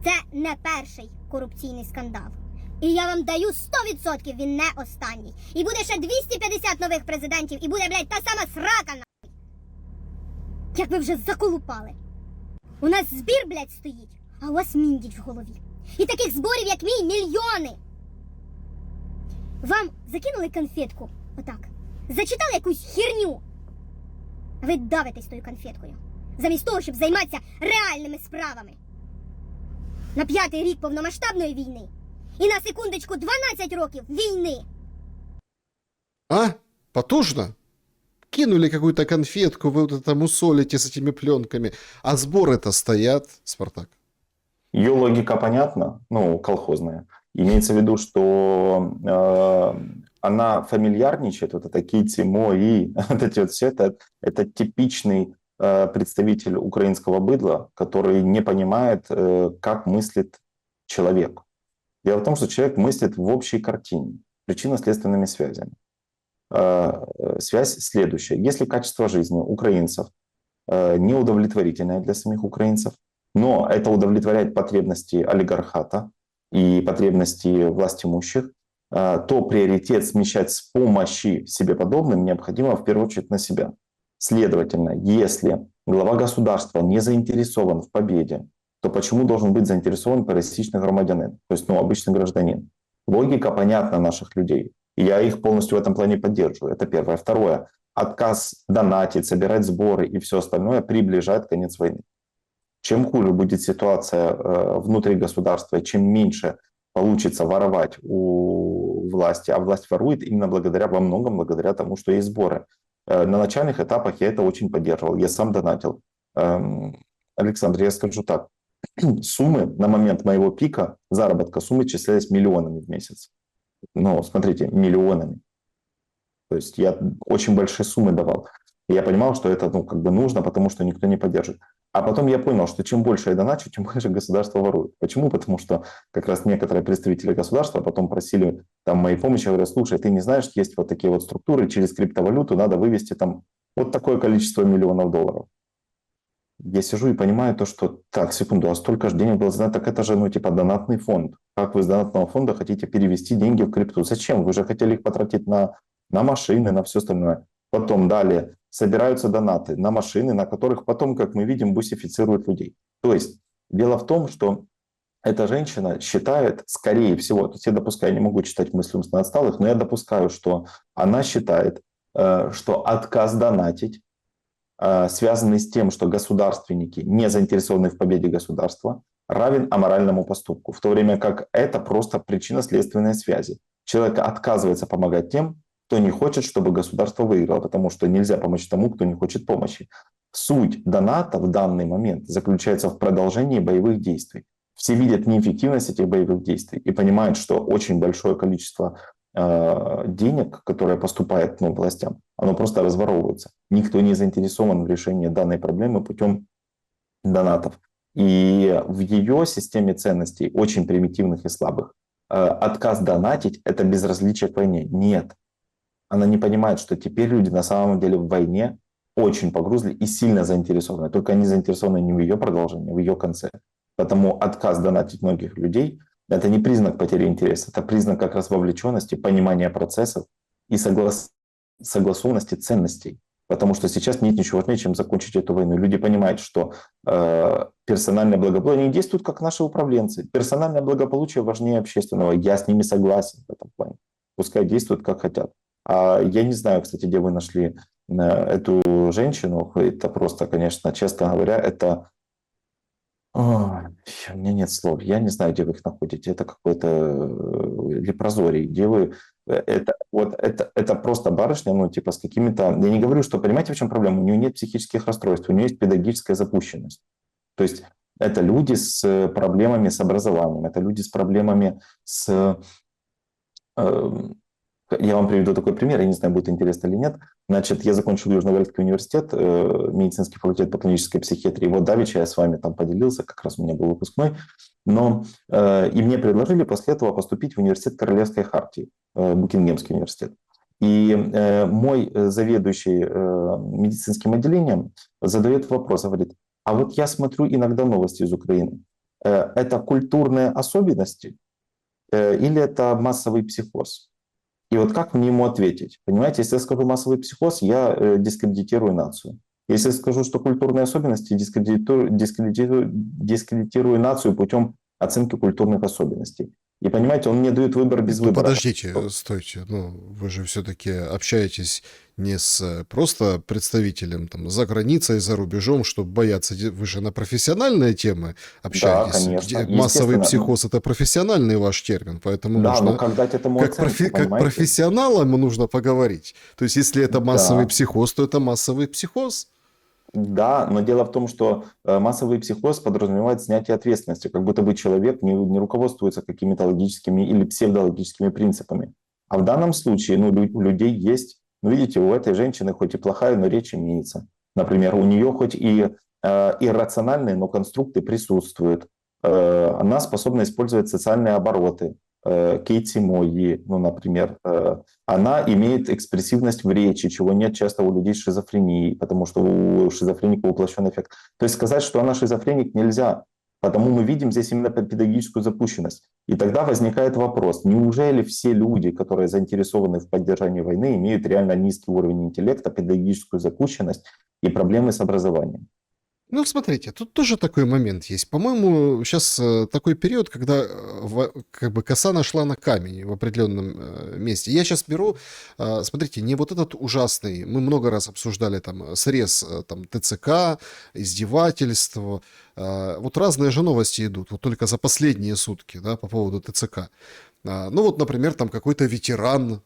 Це не перший корупційний скандал. І я вам даю 100%, він не останній. І буде ще 250 нових президентів, і буде, блядь, та сама срака, нахуй. Як ви вже заколупали. У нас збір, блядь, стоїть, а у вас Міндіч в голові. І таких зборів, як мій, мільйони. Вам закинули конфетку, отак. Зачитали якусь херню. А ви давитесь тою конфеткою. Замість того, щоб займатися реальними справами. На 5-й рік повномасштабної війни. І на секундочку 12 років війни. А? Потужно? Кинули какую-то конфетку, вы вот это мусолите с этими пленками, а сборы-то стоят, Спартак. Ее логика понятна, ну, колхозная. Имеется в виду, что она фамильярничает, вот это кити, мои, вот эти вот все, это типичный представитель украинского быдла, который не понимает, как мыслит человек. Дело в том, что человек мыслит в общей картине, причинно-следственными связями. Связь следующая. Если качество жизни украинцев неудовлетворительное для самих украинцев, но это удовлетворяет потребности олигархата и потребности властимущих, то приоритет смещать с помощи себе подобным необходимо в первую очередь на себя. Следовательно, если глава государства не заинтересован в победе, то почему должен быть заинтересован пересечный громадянин, то есть обычный гражданин? Логика понятна наших людей. И я их полностью в этом плане поддерживаю. Это первое. Второе. Отказ донатить, собирать сборы и все остальное приближает конец войны. Чем хуже будет ситуация внутри государства, чем меньше получится воровать у власти, а власть ворует именно во многом благодаря тому, что есть сборы. На начальных этапах я это очень поддерживал, я сам донатил. Александр, я скажу так, суммы на момент моего пика заработка, суммы исчислялись миллионами в месяц. Ну, смотрите, миллионами. То есть я очень большие суммы давал. И я понимал, что это нужно, потому что никто не поддержит. А потом я понял, что чем больше я доначу, тем больше государство ворует. Почему? Потому что как раз некоторые представители государства потом просили моей помощи, говорят, слушай, ты не знаешь, есть вот такие вот структуры, через криптовалюту надо вывести вот такое количество миллионов долларов. Я сижу и понимаю то, что так, секунду, а столько же денег было задано, так это же, донатный фонд. Как вы из донатного фонда хотите перевести деньги в крипту? Зачем? Вы же хотели их потратить на машины, на все остальное. Потом далее собираются донаты на машины, на которых потом, как мы видим, бусифицируют людей. То есть дело в том, что эта женщина считает, скорее всего, то есть я допускаю, я не могу читать мысли умственно отсталых, но я допускаю, что она считает, что отказ донатить, связанный с тем, что государственники не заинтересованы в победе государства, равен аморальному поступку, в то время как это просто причинно-следственные связи. Человек отказывается помогать тем, кто не хочет, чтобы государство выиграло, потому что нельзя помочь тому, кто не хочет помощи. Суть доната в данный момент заключается в продолжении боевых действий. Все видят неэффективность этих боевых действий и понимают, что очень большое количество денег, которое поступает властям, оно просто разворовывается. Никто не заинтересован в решении данной проблемы путем донатов. И в ее системе ценностей, очень примитивных и слабых, отказ донатить – это безразличие к войне. Нет. Она не понимает, что теперь люди на самом деле в войне очень погрузли и сильно заинтересованы. Только они заинтересованы не в ее продолжении, а в ее конце. Потому отказ донатить многих людей – это не признак потери интереса, это признак как раз вовлеченности, понимания процессов и согласованности ценностей. Потому что сейчас нет ничего важнее, чем закончить эту войну. Люди понимают, что персональное благополучие, они действуют как наши управленцы. Персональное благополучие важнее общественного. Я с ними согласен в этом плане. Пускай действуют как хотят. Я не знаю, кстати, где вы нашли эту женщину. Это просто, конечно, честно говоря, это... у меня нет слов. Я не знаю, где вы их находите. Это какой-то лепрозорий. Где вы... Это просто барышня, с какими-то... Я не говорю, что... Понимаете, в чем проблема? У нее нет психических расстройств, у нее есть педагогическая запущенность. То есть это люди с проблемами с образованием, это люди с проблемами с... Я вам приведу такой пример, я не знаю, будет интересно или нет. Значит, я закончил Южноуральский университет, медицинский факультет по клинической психиатрии. Вот давеча я с вами поделился, как раз у меня был выпускной. И мне предложили после этого поступить в университет Королевской Хартии, Букингемский университет. И мой заведующий медицинским отделением задает вопрос, говорит, а вот я смотрю иногда новости из Украины. Это культурные особенности или это массовый психоз? И вот как мне ему ответить? Понимаете, если я скажу массовый психоз, я дискредитирую нацию. Если я скажу, что культурные особенности, дискредитирую нацию путем оценки культурных особенностей. И понимаете, он мне дает выбор без выбора. Подождите, стойте. Вы же все-таки общаетесь не с просто представителем за границей, за рубежом, чтобы бояться. Вы же на профессиональные темы общаетесь. Да, конечно. Массовый психоз – это профессиональный ваш термин, поэтому да, нужно... как дать этому оценку, как профессионалам нужно поговорить. То есть, если это массовый психоз, то это массовый психоз. Да, но дело в том, что массовый психоз подразумевает снятие ответственности, как будто бы человек не руководствуется какими-то логическими или псевдологическими принципами. А в данном случае у людей есть, видите, у этой женщины хоть и плохая, но речь имеется. Например, у нее хоть и иррациональные, но конструкты присутствуют. Она способна использовать социальные обороты. Кейти Мойи, например, она имеет экспрессивность в речи, чего нет часто у людей с шизофренией, потому что у шизофреника уплощенный эффект. То есть сказать, что она шизофреник, нельзя, потому мы видим здесь именно педагогическую запущенность. И тогда возникает вопрос, неужели все люди, которые заинтересованы в поддержании войны, имеют реально низкий уровень интеллекта, педагогическую запущенность и проблемы с образованием? Смотрите, тут тоже такой момент есть. По-моему, сейчас такой период, когда коса нашла на камень в определенном месте. Я сейчас беру, смотрите, не вот этот ужасный, мы много раз обсуждали срез ТЦК, издевательство. Вот разные же новости идут, вот только за последние сутки, по поводу ТЦК. Например, какой-то ветеран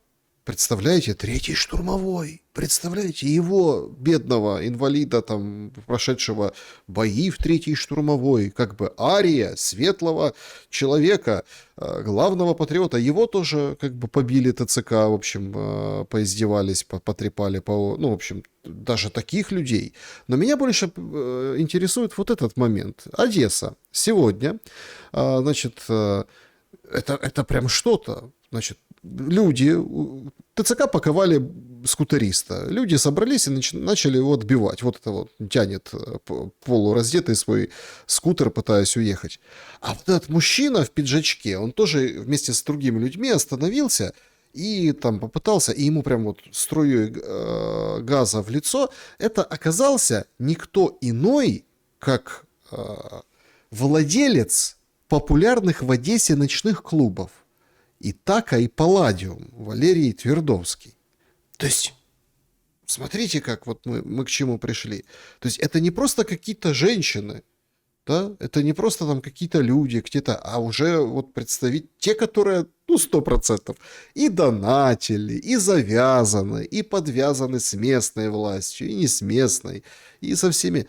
Представляете, третий штурмовой. Представляете, его, бедного инвалида, там, прошедшего бои в третьей штурмовой, как бы ария светлого человека, главного патриота. Его тоже как бы побили ТЦК, в общем, поиздевались, потрепали, ну, в общем, даже таких людей. Но меня больше интересует вот этот момент. Одесса. Сегодня, значит, это прям что-то. Значит, люди, ТЦК паковали скутериста. Люди собрались и начали его отбивать. Вот это вот тянет полураздетый свой скутер, пытаясь уехать. А вот этот мужчина в пиджачке, он тоже вместе с другими людьми остановился и там попытался, и ему прям вот струей газа в лицо. Это оказался никто иной, как владелец популярных в Одессе ночных клубов. Итака и Палладиум, Валерий Твердовский. То есть, смотрите, как вот мы к чему пришли. То есть, это не просто какие-то женщины, да, это не просто там какие-то люди где-то, а уже вот представить те, которые, ну, 100%, и донатили, и завязаны, и подвязаны с местной властью, и не с местной, и со всеми.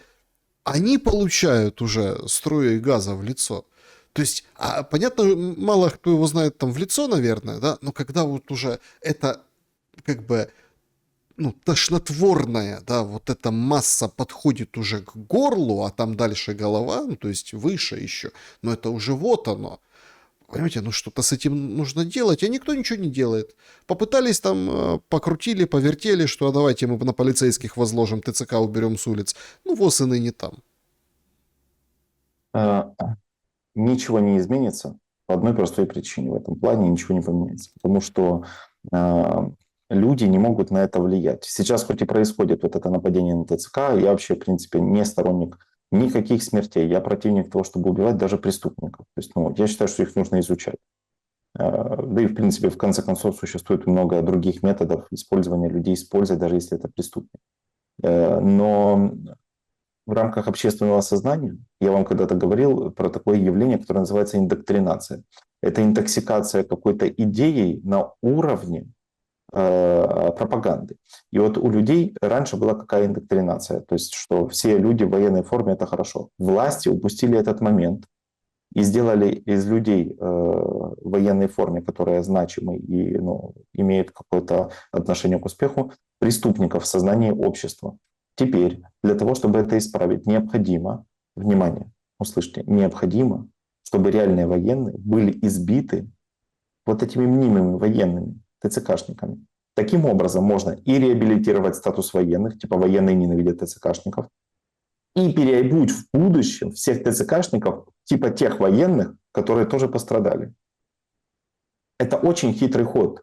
Они получают уже струей газа в лицо. То есть, понятно, мало кто его знает там в лицо, наверное, да, но когда вот уже это как бы, ну, тошнотворная, да, вот эта масса подходит уже к горлу, а там дальше голова, ну, то есть выше еще, но это уже вот оно. Понимаете, ну что-то с этим нужно делать, а никто ничего не делает. Попытались там, покрутили, повертели, что давайте мы на полицейских возложим, ТЦК уберем с улиц. Ну, ВОЗ и ныне там. Ничего не изменится по одной простой причине. В этом плане ничего не поменяется. Потому что люди не могут на это влиять. Сейчас хоть и происходит вот это нападение на ТЦК, я вообще, в принципе, не сторонник никаких смертей. Я противник того, чтобы убивать даже преступников. То есть, ну, я считаю, что их нужно изучать. Да и, в принципе, в конце концов, существует много других методов использования людей с пользой, даже если это преступник. Но в рамках общественного сознания, я вам когда-то говорил про такое явление, которое называется индоктринация. Это интоксикация какой-то идеей на уровне пропаганды. И вот у людей раньше была какая индоктринация, то есть что все люди в военной форме — это хорошо. Власти упустили этот момент и сделали из людей в военной форме, которые значимы и, ну, имеют какое-то отношение к успеху, преступников в сознании общества. Теперь для того, чтобы это исправить, необходимо, внимание, услышьте, необходимо, чтобы реальные военные были избиты вот этими мнимыми военными, ТЦКшниками. Таким образом можно и реабилитировать статус военных, типа военные ненавидят ТЦКшников, и переобуть в будущем всех ТЦКшников типа тех военных, которые тоже пострадали. Это очень хитрый ход.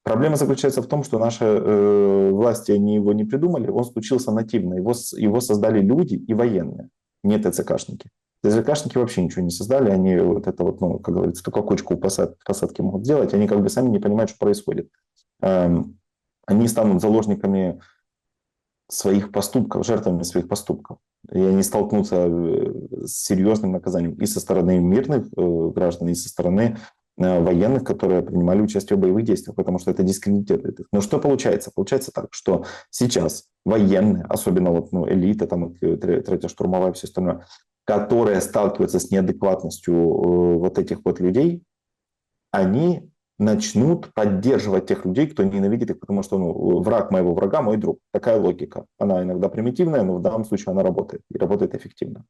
Проблема заключается в том, что наши власти, они его не придумали, он случился нативно. Его создали люди и военные, не ТЦКшники. ТЦКшники вообще ничего не создали, они вот это вот, ну, как говорится, только кочку у посадки могут сделать, они как бы сами не понимают, что происходит. Они станут заложниками своих поступков, жертвами своих поступков. И они столкнутся с серьезным наказанием и со стороны мирных граждан, и со стороны военных, которые принимали участие в боевых действиях, потому что это дискредитирует их. Но что получается? Получается так, что сейчас военные, особенно вот, ну, элита, там, третья штурмовая и все остальное, которые сталкиваются с неадекватностью вот этих вот людей, они начнут поддерживать тех людей, кто ненавидит их, потому что, ну, враг моего врага — мой друг. Такая логика. Она иногда примитивная, но в данном случае она работает. И работает эффективно.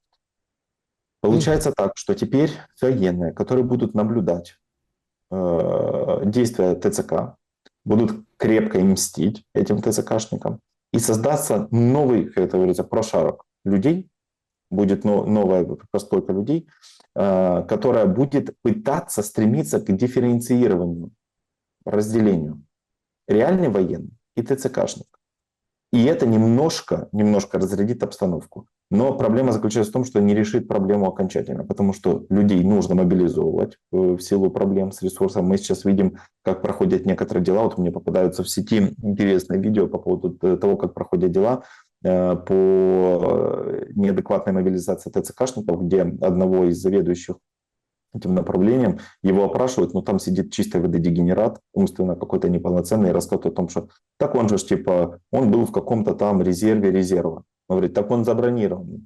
Получается так, что теперь военные, которые будут наблюдать действия ТЦК, будут крепко мстить этим ТЦКшникам, и создастся новый, как это говорится, прошарок людей, будет новая прослойка людей, которая будет пытаться стремиться к дифференцированию, разделению. Реальный военный и ТЦКшник. И это немножко разрядит обстановку. Но проблема заключается в том, что не решит проблему окончательно, потому что людей нужно мобилизовывать в силу проблем с ресурсом. Мы сейчас видим, как проходят некоторые дела. Вот мне попадаются в сети интересные видео по поводу того, как проходят дела по неадекватной мобилизации ТЦКшников, где одного из заведующих этим направлением, его опрашивают, но там сидит чистый ВД-дегенерат, умственно какой-то неполноценный, и рассказывает о том, что так он же, типа, он был в каком-то там резерве резерва. Он говорит, так он забронированный.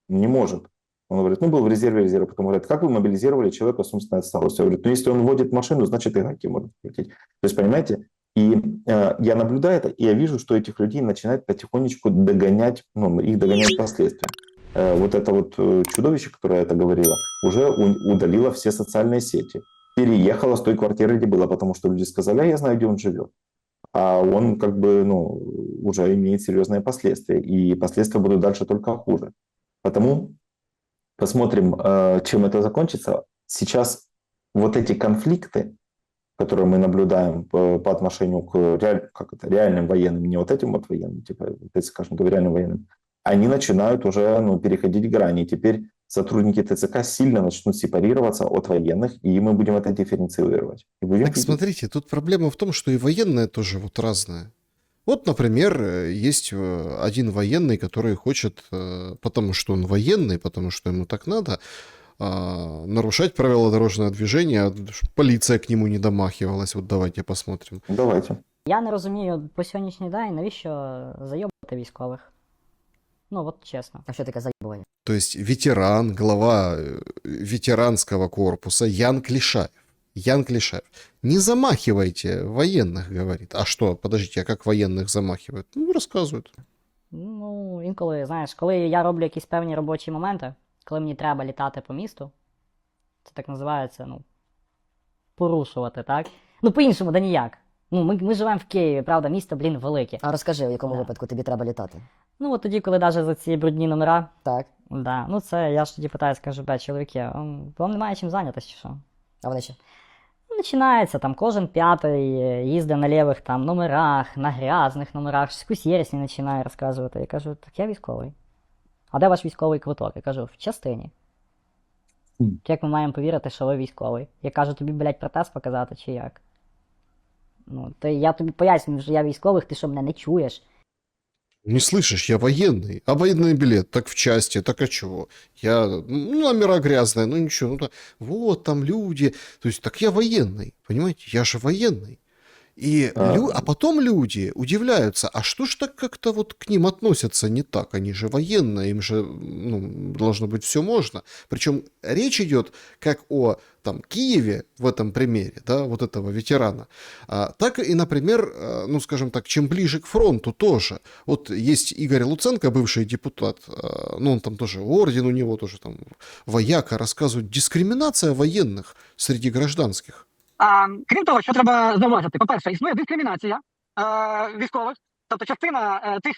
Не может. Он говорит, ну, был в резерве резерва. Потом говорит, как вы мобилизировали человека с умственной отсталостью? Я говорю, ну, если он водит машину, значит, и гайки может крутить. То есть, понимаете, и я наблюдаю это, и я вижу, что этих людей начинает потихонечку догонять, ну, их догоняют последствия. Вот это вот чудовище, которое это говорило, уже удалило все социальные сети. Переехало с той квартиры, где было, потому что люди сказали, а я знаю, где он живет. А он как бы, ну, уже имеет серьезные последствия, и последствия будут дальше только хуже. Потому посмотрим, чем это закончится. Сейчас вот эти конфликты, которые мы наблюдаем по отношению к реальным военным, не вот этим вот военным, типа, скажем, реальным военным, они начинают уже, ну, переходить грани. Теперь сотрудники ТЦК сильно начнут сепарироваться от военных, и мы будем это дифференцировать. И будем Так смотрите, тут проблема в том, что и военные тоже вот разные. Вот, например, есть один военный, который хочет, потому что он военный, потому что ему так надо, нарушать правила дорожного движения, чтобы полиция к нему не домахивалась. Вот давайте посмотрим. Давайте. Я не розумію по сьогоднішній день, навіщо зайобувати військових. Ну, от чесно. А що таке заєбування? То есть ветеран, глава ветеранского корпуса Ян Клишаев. Ян Клишаев. Не замахивайте военных, говорит. А что, подождите, а как военных замахивают? Ну, рассказывают. Ну, інколи, знаєш, коли я роблю якісь певні робочі моменти, коли мені треба літати по місту, це так називається, ну, порушувати, так? Ну, по-іншому, да ніяк. Ну, ми живемо в Києві, правда, місто, блін, велике. А розкажи, в якому Да. випадку тобі треба літати? Ну, от тоді, коли навіть за ці брудні номера, Так. да, ну це, я ж тоді питаю, скажу, чоловіки, вам немає чим зайнятися чи що? А вони що? Ну, починається, там, кожен п'ятий їздить на лівих там номерах, на грязних номерах, якусь єресь не починає розказувати. Я кажу, так я військовий. А де ваш військовий квиток? Я кажу, в частині. Як ми маємо повірити, що ви військовий? Я кажу, тобі, блядь, протез показати, чи як? Ну, то я тобі пояснюю, що я військовий, ти що, мене не чуєш? Не слышишь, я военный. А военный билет? Так в части, так а чего? Я, ну, номера грязные, ну ничего. Ну, вот там люди. То есть, так я военный, понимаете? Я же военный. А потом люди удивляются, а что ж так как-то вот к ним относятся не так? Они же военные, им же, ну, должно быть все можно. Причем речь идет как о там, Киеве в этом примере, да, вот этого ветерана, так и, например, ну, скажем так, чем ближе к фронту тоже. Вот есть Игорь Луценко, бывший депутат, ну, он там тоже орден у него, тоже там вояка, рассказывает, дискриминация военных среди гражданских. Крім того, що треба зауважити, по-перше, існує дискримінація військових, тобто частина тих,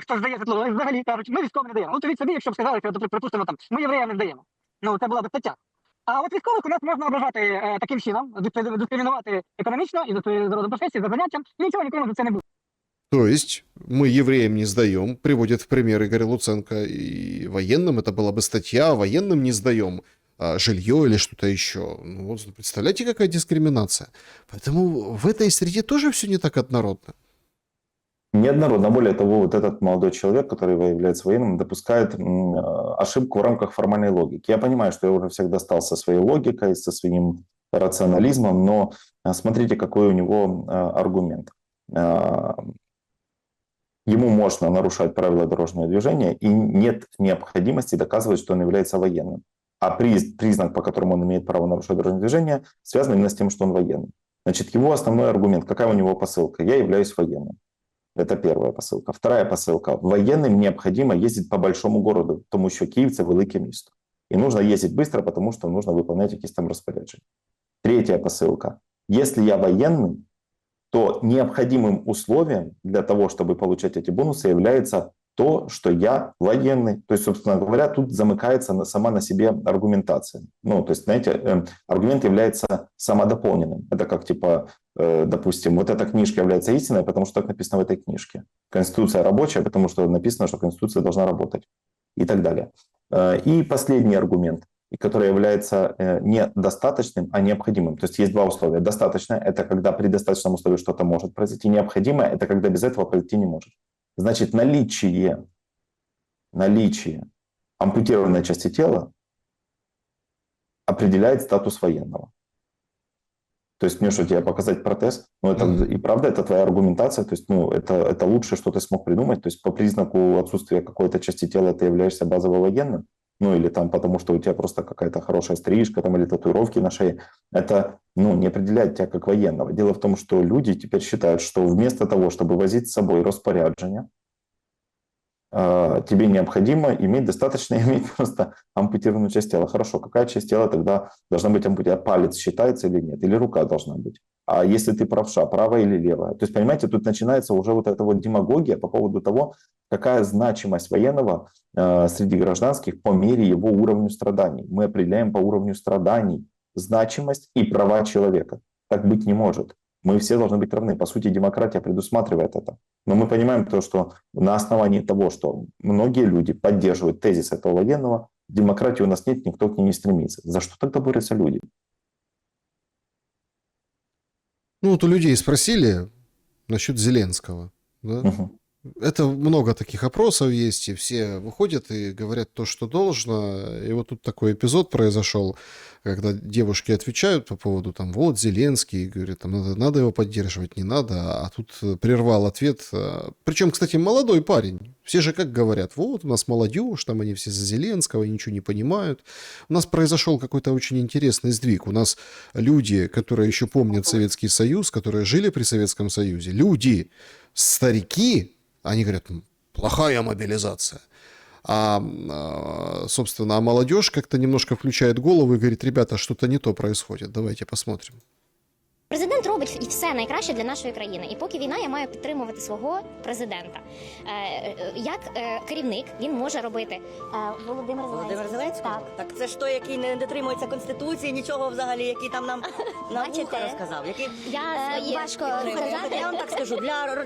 хто здає житло, взагалі кажуть, ми військовим не даємо. Ну, то собі, якщо б сказали, припустимо, там, ми євреям не здаємо. Ну, це була б стаття. А от військових у нас можна ображати таким чином, дискримінувати економічно і за родом професії, за заняттям, і нічого нікому за це не буде. То есть мы евреям не сдаем, приводит в пример Игорь Луценко, и военным это была бы статья, а военным не сдаем жилье или что-то еще. Ну, вот, представляете, какая дискриминация. Поэтому в этой среде тоже все не так однородно. Неоднородно. Более того, вот этот молодой человек, который является военным, допускает ошибку в рамках формальной логики. Я понимаю, что я уже всех достал со своей логикой, со своим рационализмом, но смотрите, какой у него аргумент. Ему можно нарушать правила дорожного движения, и нет необходимости доказывать, что он является военным. А признак, по которому он имеет право нарушать дорожное движение, связан именно с тем, что он военный. Значит, его основной аргумент, какая у него посылка? Я являюсь военным. Это первая посылка. Вторая посылка. Военным необходимо ездить по большому городу, потому что Киев – это велике місто. И нужно ездить быстро, потому что нужно выполнять какие-то там распоряджения. Третья посылка. Если я военный, то необходимым условием для того, чтобы получать эти бонусы, является то, что я военный. То есть, собственно говоря, тут замыкается сама на себе аргументация. Ну, то есть, знаете, аргумент является самодополненным. Это как, типа, допустим, вот эта книжка является истиной, потому что так написано в этой книжке. Конституция рабочая, потому что написано, что Конституция должна работать. И так далее. И последний аргумент, который является не достаточным, а необходимым. То есть два условия. Достаточное – это когда при достаточном условии что-то может произойти. Необходимое – это когда без этого произойти не может. Значит, наличие ампутированной части тела определяет статус военного. То есть мне что, тебе показать протез? Ну, это и правда, это твоя аргументация, то есть, ну, это лучшее, что ты смог придумать, то есть по признаку отсутствия какой-то части тела ты являешься базово военным, ну, или там потому, что у тебя просто какая-то хорошая стрижка там, или татуировки на шее, это, ну, не определяет тебя как военного. Дело в том, что люди теперь считают, что вместо того, чтобы возить с собой распоряджение, тебе необходимо достаточно иметь просто ампутированную часть тела. Хорошо, какая часть тела тогда должна быть ампутирована? Палец считается или нет? Или рука должна быть? А если ты правша, правая или левая? То есть, понимаете, тут начинается уже вот эта вот демагогия по поводу того, какая значимость военного среди гражданских по мере его уровня страданий. Мы определяем по уровню страданий значимость и права человека. Так быть не может. Мы все должны быть равны. По сути, демократия предусматривает это. Но мы понимаем то, что на основании того, что многие люди поддерживают тезис этого военного, демократии у нас нет, никто к ней не стремится. За что тогда борются люди? Ну, вот у людей спросили насчет Зеленского. Да? Угу. Это много таких опросов есть, и все выходят и говорят то, что должно. И вот тут такой эпизод произошел, когда девушки отвечают по поводу, там, вот Зеленский, говорят, там, надо его поддерживать, не надо. А тут прервал ответ. Причем, кстати, молодой парень. Все же как говорят, вот у нас молодежь, там они все за Зеленского, ничего не понимают. У нас произошел какой-то очень интересный сдвиг. У нас люди, которые еще помнят Советский Союз, которые жили при Советском Союзе, люди, старики, они говорят, плохая мобилизация. Собственно, молодежь как-то немножко включает голову и говорит, ребята, что-то не то происходит, давайте посмотрим. Президент робить і все найкраще для нашої країни. І поки війна, я маю підтримувати свого президента. Як керівник він може робити? Володимир Зеленський? Так. Так це ж той, який не дотримується Конституції, нічого взагалі, який там нам на Бачите? вуха розказав. Який Важко підтримує. Я вам так скажу,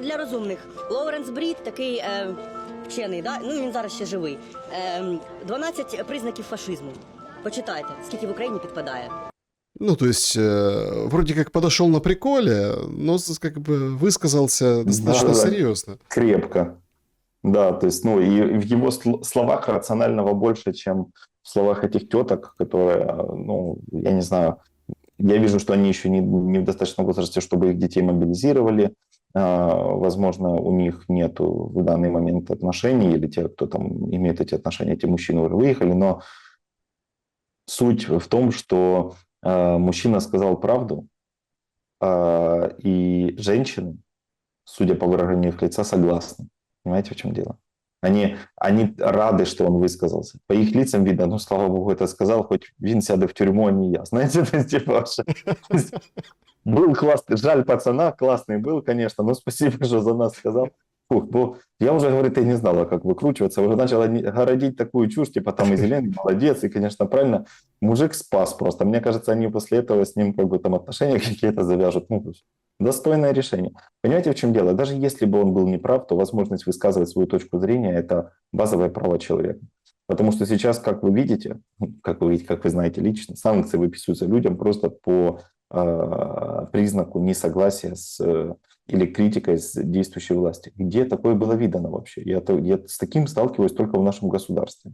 для розумних. Лоуренс Брід, такий вчений, да? Ну він зараз ще живий. 12 признаків фашизму. Почитайте, скільки в Україні підпадає. Ну, то есть, вроде как подошел на приколе, но как бы высказался достаточно серьезно. Крепко. Да, то есть, ну, и в его словах рационального больше, чем в словах этих теток, которые, ну, я не знаю, я вижу, что они еще не в достаточном возрасте, чтобы их детей мобилизировали. Возможно, у них нет в данный момент отношений, или те, кто там имеет эти отношения, эти мужчины уже выехали, но суть в том, что мужчина сказал правду, и женщины, судя по выражению их лица, согласны. Понимаете, в чем дело? Они рады, что он высказался. По их лицам видно, ну, слава богу, это сказал, хоть він сяде в тюрьму, а не я. Знаете, то есть, типа, был классный, жаль пацана, классный был, конечно, но спасибо, что за нас сказал. Фух, ну, я уже, говорит, и не знала, как выкручиваться. Уже начала городить такую чушь, типа там и Зеленский молодец, и, конечно, правильно, мужик спас просто. Мне кажется, они после этого с ним как бы там отношения какие-то завяжут. Ну, достойное решение. Понимаете, в чем дело? Даже если бы он был неправ, то возможность высказывать свою точку зрения – это базовое право человека. Потому что сейчас, как вы видите, как вы знаете лично, санкции выписываются людям просто по признаку несогласия или критикой с действующей власти. Где такое было видано вообще? Я с таким сталкиваюсь только в нашем государстве.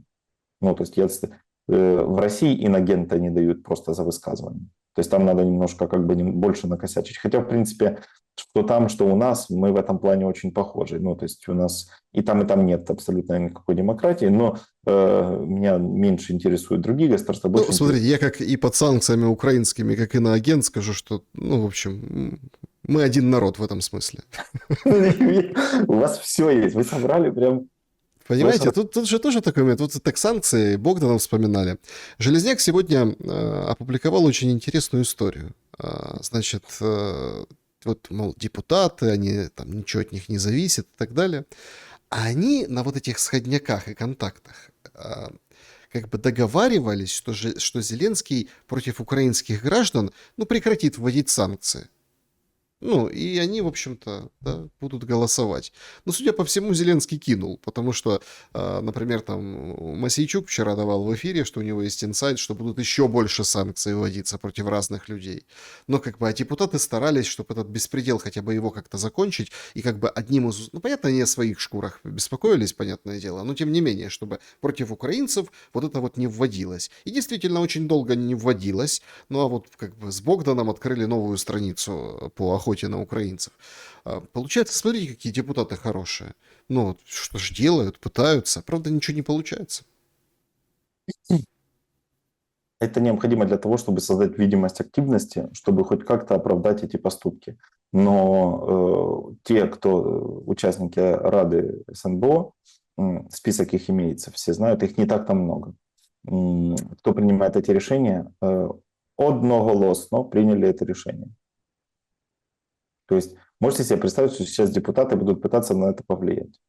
Ну, то есть в России инагента не дают просто за высказывание. То есть там надо немножко как бы больше накосячить. Хотя, в принципе, что там, что у нас, мы в этом плане очень похожи. Ну, то есть у нас и там нет абсолютно никакой демократии, но меня меньше интересуют другие государства. Ну, смотрите, я как и под санкциями украинскими, как иноагент скажу, что, ну, в общем, мы один народ в этом смысле. У вас все есть, вы собрали прям... Понимаете, тут же тоже такой момент. Вот так санкции, Богдана вспоминали. Железняк сегодня опубликовал очень интересную историю. Значит, вот, мол, депутаты, они там ничего от них не зависит и так далее. А они на вот этих сходняках и контактах как бы договаривались, что Зеленский против украинских граждан, ну, прекратит вводить санкции. Ну, и они, в общем-то, да, будут голосовать. Но, судя по всему, Зеленский кинул, потому что, например, там Мосейчук вчера давал в эфире, что у него есть инсайт, что будут еще больше санкций вводиться против разных людей. Но как бы депутаты старались, чтобы этот беспредел хотя бы его как-то закончить, и как бы одним из... Ну, понятно, они о своих шкурах беспокоились, понятное дело, но тем не менее, чтобы против украинцев вот это вот не вводилось. И действительно очень долго не вводилось, ну а вот как бы с Богданом открыли новую страницу по охоте на украинцев. Получается, смотрите, какие депутаты хорошие. Ну, вот что ж делают, пытаются. Правда, ничего не получается. Это необходимо для того, чтобы создать видимость активности, чтобы хоть как-то оправдать эти поступки. Но те, кто участники Рады СНБО, список их имеется, все знают, их не так-то много. Кто принимает эти решения, одноголосно приняли это решение. То есть можете себе представить, что сейчас депутаты будут пытаться на это повлиять.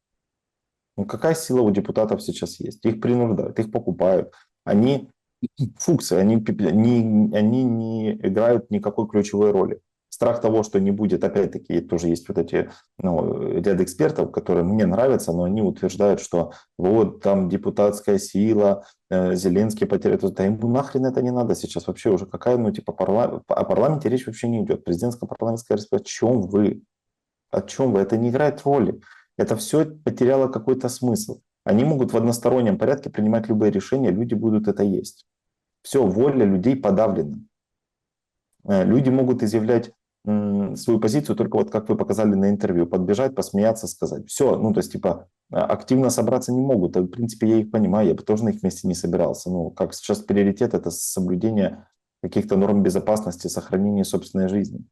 Ну, какая сила у депутатов сейчас есть? Их принуждают, их покупают. Они фуксы, они не играют никакой ключевой роли. Страх того, что не будет, опять-таки, тоже есть вот эти ряд экспертов, которые мне нравятся, но они утверждают, что вот там депутатская сила, Зеленский потеряет. Да ему нахрен это не надо сейчас вообще уже. Какая, о парламенте речь вообще не идет. Президентская парламентская республика, о чем вы? О чем вы? Это не играет роли. Это все потеряло какой-то смысл. Они могут в одностороннем порядке принимать любые решения, люди будут это есть. Все, воля людей подавлена. Люди могут изъявлять свою позицию только вот как вы показали на интервью, подбежать, посмеяться, сказать. Все, ну то есть типа активно собраться не могут. В принципе, я их понимаю, я бы тоже на их месте не собирался. Ну, как сейчас приоритет — это соблюдение каких-то норм безопасности, сохранение собственной жизни,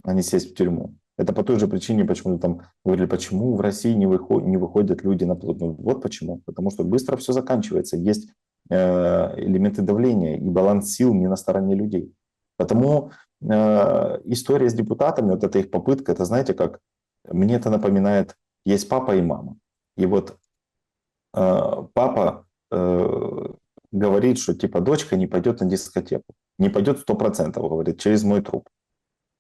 а не сесть в тюрьму. Это по той же причине, почему там говорили, почему в России не выходят люди на плод. Ну, вот почему. Потому что быстро все заканчивается. Есть элементы давления, и баланс сил не на стороне людей. Потому история с депутатами, вот эта их попытка, это, знаете, как мне это напоминает, есть папа и мама. И вот папа говорит, что типа дочка не пойдет на дискотеку. Не пойдет 100%, говорит, через мой труп.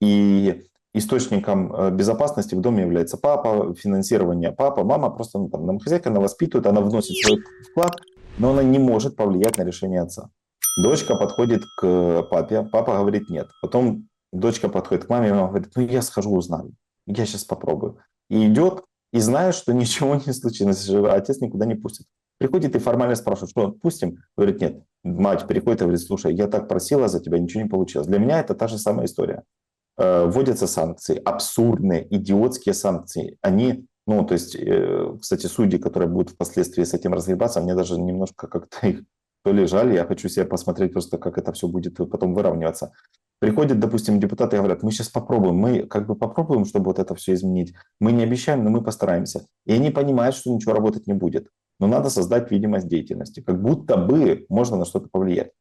И источником безопасности в доме является папа, финансирование папа, мама просто домохозяйка, она воспитывает, она вносит свой вклад, но она не может повлиять на решение отца. Дочка подходит к папе, папа говорит нет. Потом дочка подходит к маме, мама говорит, ну я схожу узнаю, я сейчас попробую. И идет, и знает, что ничего не случилось, отец никуда не пустит. Приходит и формально спрашивает, что отпустим? Говорит, нет. Мать приходит и говорит, слушай, я так просила за тебя, ничего не получилось. Для меня это та же самая история. Вводятся санкции, абсурдные, идиотские санкции. Они, ну, то есть, кстати, судьи, которые будут впоследствии с этим разгребаться, мне даже немножко как-то их то ли жаль, я хочу себе посмотреть просто, как это все будет потом выравниваться. Приходят, допустим, депутаты и говорят, мы сейчас попробуем, мы как бы попробуем, чтобы вот это все изменить. Мы не обещаем, но мы постараемся. И они понимают, что ничего работать не будет. Но надо создать видимость деятельности, как будто бы можно на что-то повлиять.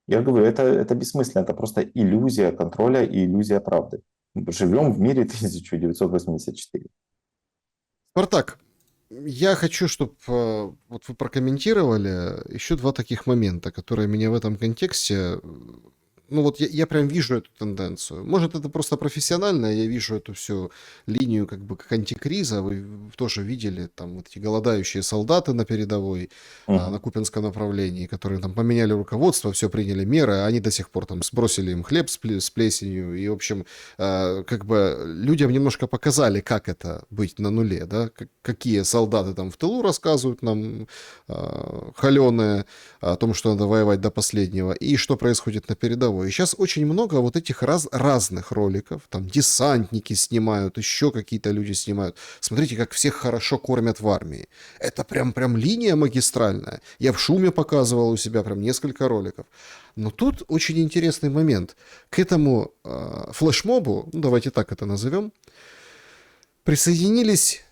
Я говорю, это бессмысленно, это просто иллюзия контроля и иллюзия правды. Мы живем в мире 1984. Спартак, я хочу, чтобы вот вы прокомментировали еще два таких момента, которые меня в этом контексте... Ну вот я прям вижу эту тенденцию. Может, это просто профессионально, я вижу эту всю линию как бы как антикриза. Вы тоже видели там вот эти голодающие солдаты на передовой, на Купинском направлении, которые там поменяли руководство, все приняли меры, а они до сих пор там сбросили им хлеб с плесенью. И, в общем, как бы людям немножко показали, как это быть на нуле, да, какие солдаты там в тылу рассказывают нам холеные о том, что надо воевать до последнего, и что происходит на передовой. И сейчас очень много вот этих разных роликов. Там десантники снимают, еще какие-то люди снимают. Смотрите, как всех хорошо кормят в армии. Это прям линия магистральная. Я в Шуме показывал у себя прям несколько роликов. Но тут очень интересный момент. К этому флешмобу, ну, давайте так это назовем, присоединились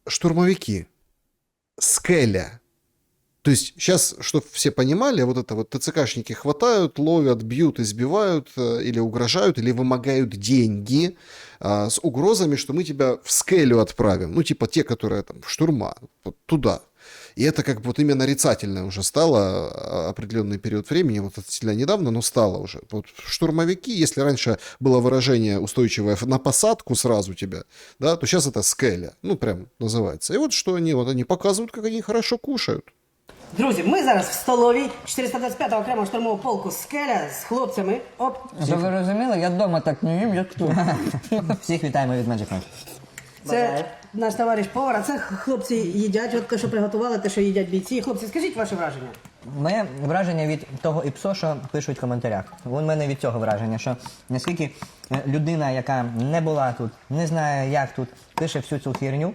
штурмовики Скеля. То есть сейчас, чтобы все понимали, вот это вот ТЦКшники хватают, ловят, бьют, избивают или угрожают, или вымогают деньги с угрозами, что мы тебя в Скелю отправим. Ну, типа те, которые там в штурма, вот туда. И это как бы вот именно нарицательное уже стало определенный период времени, вот относительно недавно, но стало уже. Вот штурмовики, если раньше было выражение устойчивое на посадку сразу тебя, да, то сейчас это скеля, ну прям называется. И вот что они, вот они показывают, как они хорошо кушают. Друзі, ми зараз в столовій 425-го окремого штурмового полку «Скеля» з хлопцями. Оп. Щоб ви розуміли, я вдома так не їм, як тут. Всіх вітаємо від Magic Night. Це наш товариш повар, а це хлопці їдять, от те, що приготували, те, що їдять бійці. Хлопці, скажіть ваше враження. Моє враження від того ІПСО, що пишуть в коментарях. У мене від цього враження, що наскільки людина, яка не була тут, не знає, як тут, пише всю цю херню,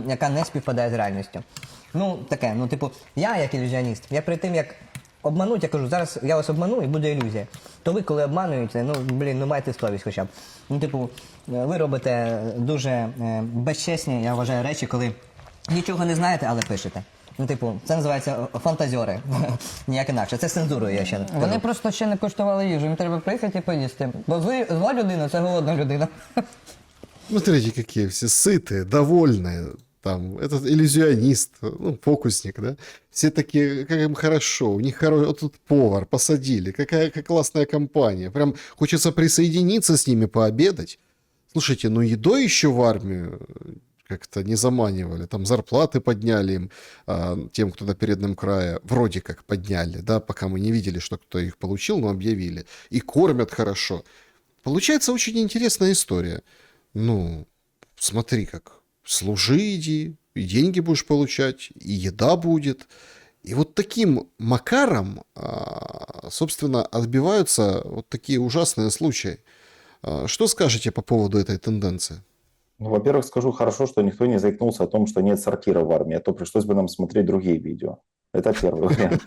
яка не співпадає з реальністю. Ну, таке, ну, типу, я як ілюзіоніст, я перед тим, як обмануть, я кажу, зараз я вас обману і буде ілюзія. То ви, коли обманюєте, ну, блін, ну майте совість хоча б. Ну, типу, ви робите дуже безчесні, я вважаю, речі, коли нічого не знаєте, але пишете. Ну, типу, це називається фантазьори. Ніяк інакше. Це цензурою, я ще не кажу. Вони просто ще не коштували їжу, їм треба приїхати і поїсти. Бо зла людина – це голодна людина. Смотрите, какие все сытые, довольные. Там, этот иллюзионист, ну, фокусник, да, все такие, как им хорошо, у них хороший, вот тут повар, посадили, какая классная компания, прям хочется присоединиться с ними, пообедать. Слушайте, ну едой еще в армию как-то не заманивали, там зарплаты подняли им, тем, кто на переднем крае, вроде как подняли, да, пока мы не видели, что кто их получил, но объявили, и кормят хорошо. Получается очень интересная история. Ну, смотри как. Служи, иди, и деньги будешь получать, и еда будет. И вот таким макаром, собственно, отбиваются вот такие ужасные случаи. Что скажете по поводу этой тенденции? Ну, во-первых, скажу хорошо, что никто не заикнулся о том, что нет сортира в армии, а то пришлось бы нам смотреть другие видео. Это первый вариант.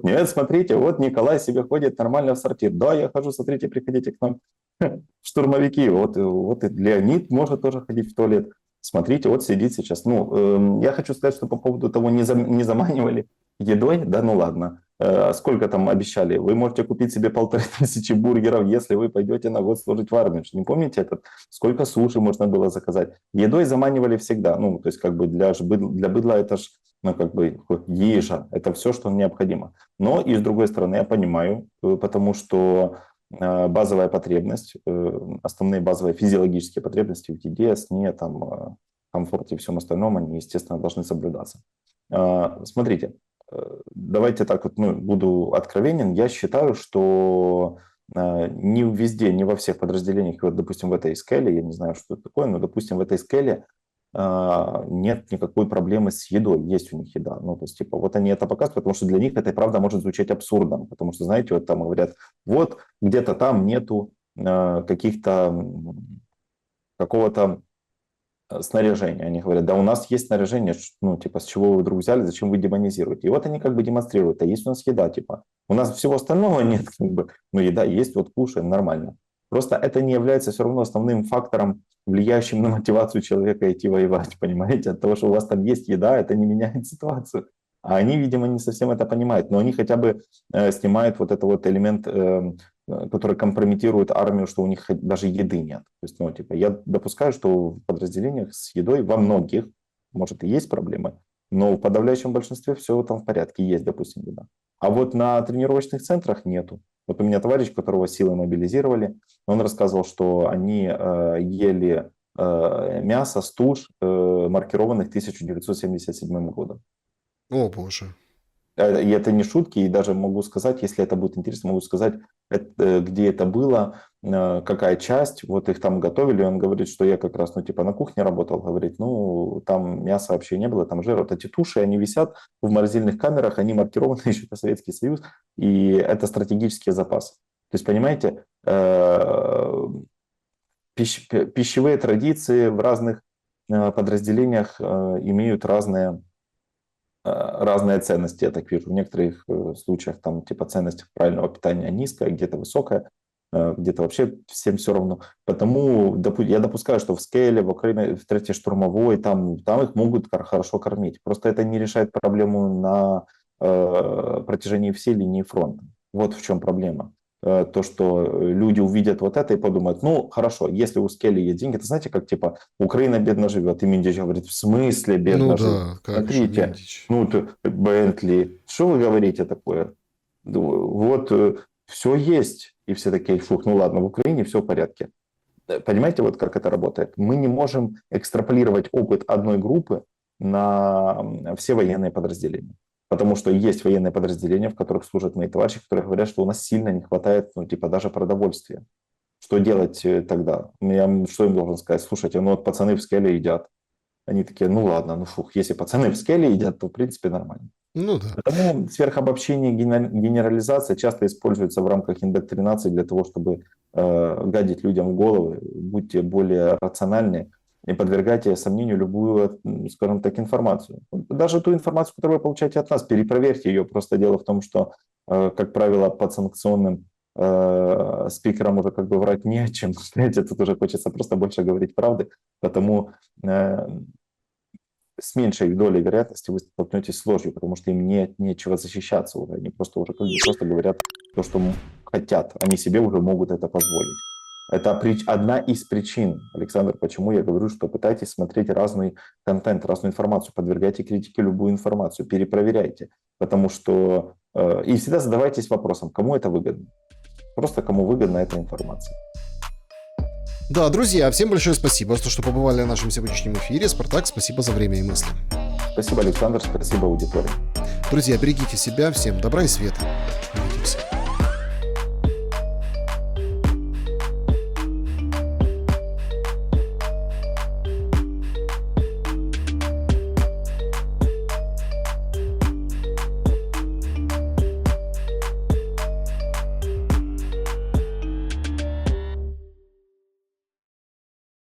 Нет, смотрите, вот Николай себе ходит нормально в сортир. Да, я хожу, смотрите, приходите к нам в штурмовики. Вот и Леонид может тоже ходить в туалет. Смотрите, вот сидит сейчас. Ну, я хочу сказать, что по поводу того, не заманивали едой, да ну ладно. Сколько там обещали? Вы можете купить себе 1500 бургеров, если вы пойдете на год служить в армии. Не помните этот? Сколько суши можно было заказать? Едой заманивали всегда. Ну, то есть как бы для быдла это ж, ну, как бы ежа. Это все, что необходимо. Но и с другой стороны, я понимаю, потому что базовая потребность, основные базовые физиологические потребности в еде, сне, там, комфорте и всем остальном, они, естественно, должны соблюдаться. Смотрите, давайте так вот, ну, буду откровенен. Я считаю, что не везде, не во всех подразделениях, вот, допустим, в этой скеле, я не знаю, что это такое, но, допустим, в этой скеле нет никакой проблемы с едой, есть у них еда. Ну, то есть, типа, вот они это показывают, потому что для них это и правда может звучать абсурдом, потому что, знаете, вот там говорят, вот где-то там нету какого-то снаряжения. Они говорят, да у нас есть снаряжение, ну, типа, с чего вы вдруг взяли, зачем вы демонизируете? И вот они как бы демонстрируют, а есть у нас еда, типа, у нас всего остального нет, как бы, но еда есть, вот кушаем, нормально. Просто это не является все равно основным фактором, влияющим на мотивацию человека идти воевать, понимаете? От того, что у вас там есть еда, это не меняет ситуацию. А они, видимо, не совсем это понимают, но они хотя бы снимают вот этот вот элемент, который компрометирует армию, что у них даже еды нет. То есть, ну, типа, я допускаю, что в подразделениях с едой во многих, может, и есть проблемы, но в подавляющем большинстве все там в порядке, есть, допустим, еда. А вот на тренировочных центрах нету. Вот у меня товарищ, которого силой мобилизировали, он рассказывал, что они ели мясо с туш, маркированных 1977 годом. О, боже. И это не шутки, и даже могу сказать, если это будет интересно, могу сказать, где это было, какая часть, вот их там готовили, он говорит, что я как раз, ну, типа, на кухне работал, говорит, ну, там мяса вообще не было, там жир, вот эти туши, они висят в морозильных камерах, они маркированы еще по Советский Союз, и это стратегические запасы. То есть, понимаете, пищевые традиции в разных подразделениях имеют разные ценности, я так вижу. В некоторых случаях там типа ценность правильного питания низкая, где-то высокая, где-то вообще всем все равно. Потому я допускаю, что в скеле, в Украине, в 3-й штурмовой, там их могут хорошо кормить. Просто это не решает проблему на протяжении всей линии фронта. Вот в чем проблема. то, что люди увидят вот это и подумают, ну, хорошо, если у Скелли есть деньги, это знаете, как типа Украина бедно живет, и Миндич говорит, в смысле бедно Ну живет? да, как же, Смотрите, Миндич. ну, Бентли, что вы говорите такое? Вот все есть. И все такие, фух, ну ладно, в Украине все в порядке. Понимаете, вот как это работает? Мы не можем экстраполировать опыт одной группы на все военные подразделения. Потому что есть военные подразделения, в которых служат мои товарищи, которые говорят, что у нас сильно не хватает, ну, типа, даже продовольствия. Что делать тогда? Я что им должен сказать? Слушайте, ну вот пацаны в Скеле едят. Они такие, ну ладно, ну фух, если пацаны в Скеле едят, то в принципе нормально. Ну да. Поэтому сверхобобщение и генерализация часто используется в рамках индоктринации для того, чтобы гадить людям в головы. Будьте более рациональны и подвергайте сомнению любую, скажем так, информацию. Даже ту информацию, которую вы получаете от нас, перепроверьте ее. Просто дело в том, что, как правило, подсанкционным спикерам уже как бы врать не о чем. Знаете, тут уже хочется просто больше говорить правды, потому с меньшей долей вероятности вы столкнетесь с ложью, потому что им нечего защищаться уже. Они просто уже как бы просто говорят то, что хотят. Они себе уже могут это позволить. Это одна из причин, Александр, почему я говорю, что пытайтесь смотреть разный контент, разную информацию, подвергайте критике любую информацию, перепроверяйте. Потому что... И всегда задавайтесь вопросом, кому это выгодно. Просто кому выгодна эта информация. Да, друзья, всем большое спасибо, что побывали в нашем сегодняшнем эфире. Спартак, спасибо за время и мысли. Спасибо, Александр, спасибо аудитории. Друзья, берегите себя, всем добра и света.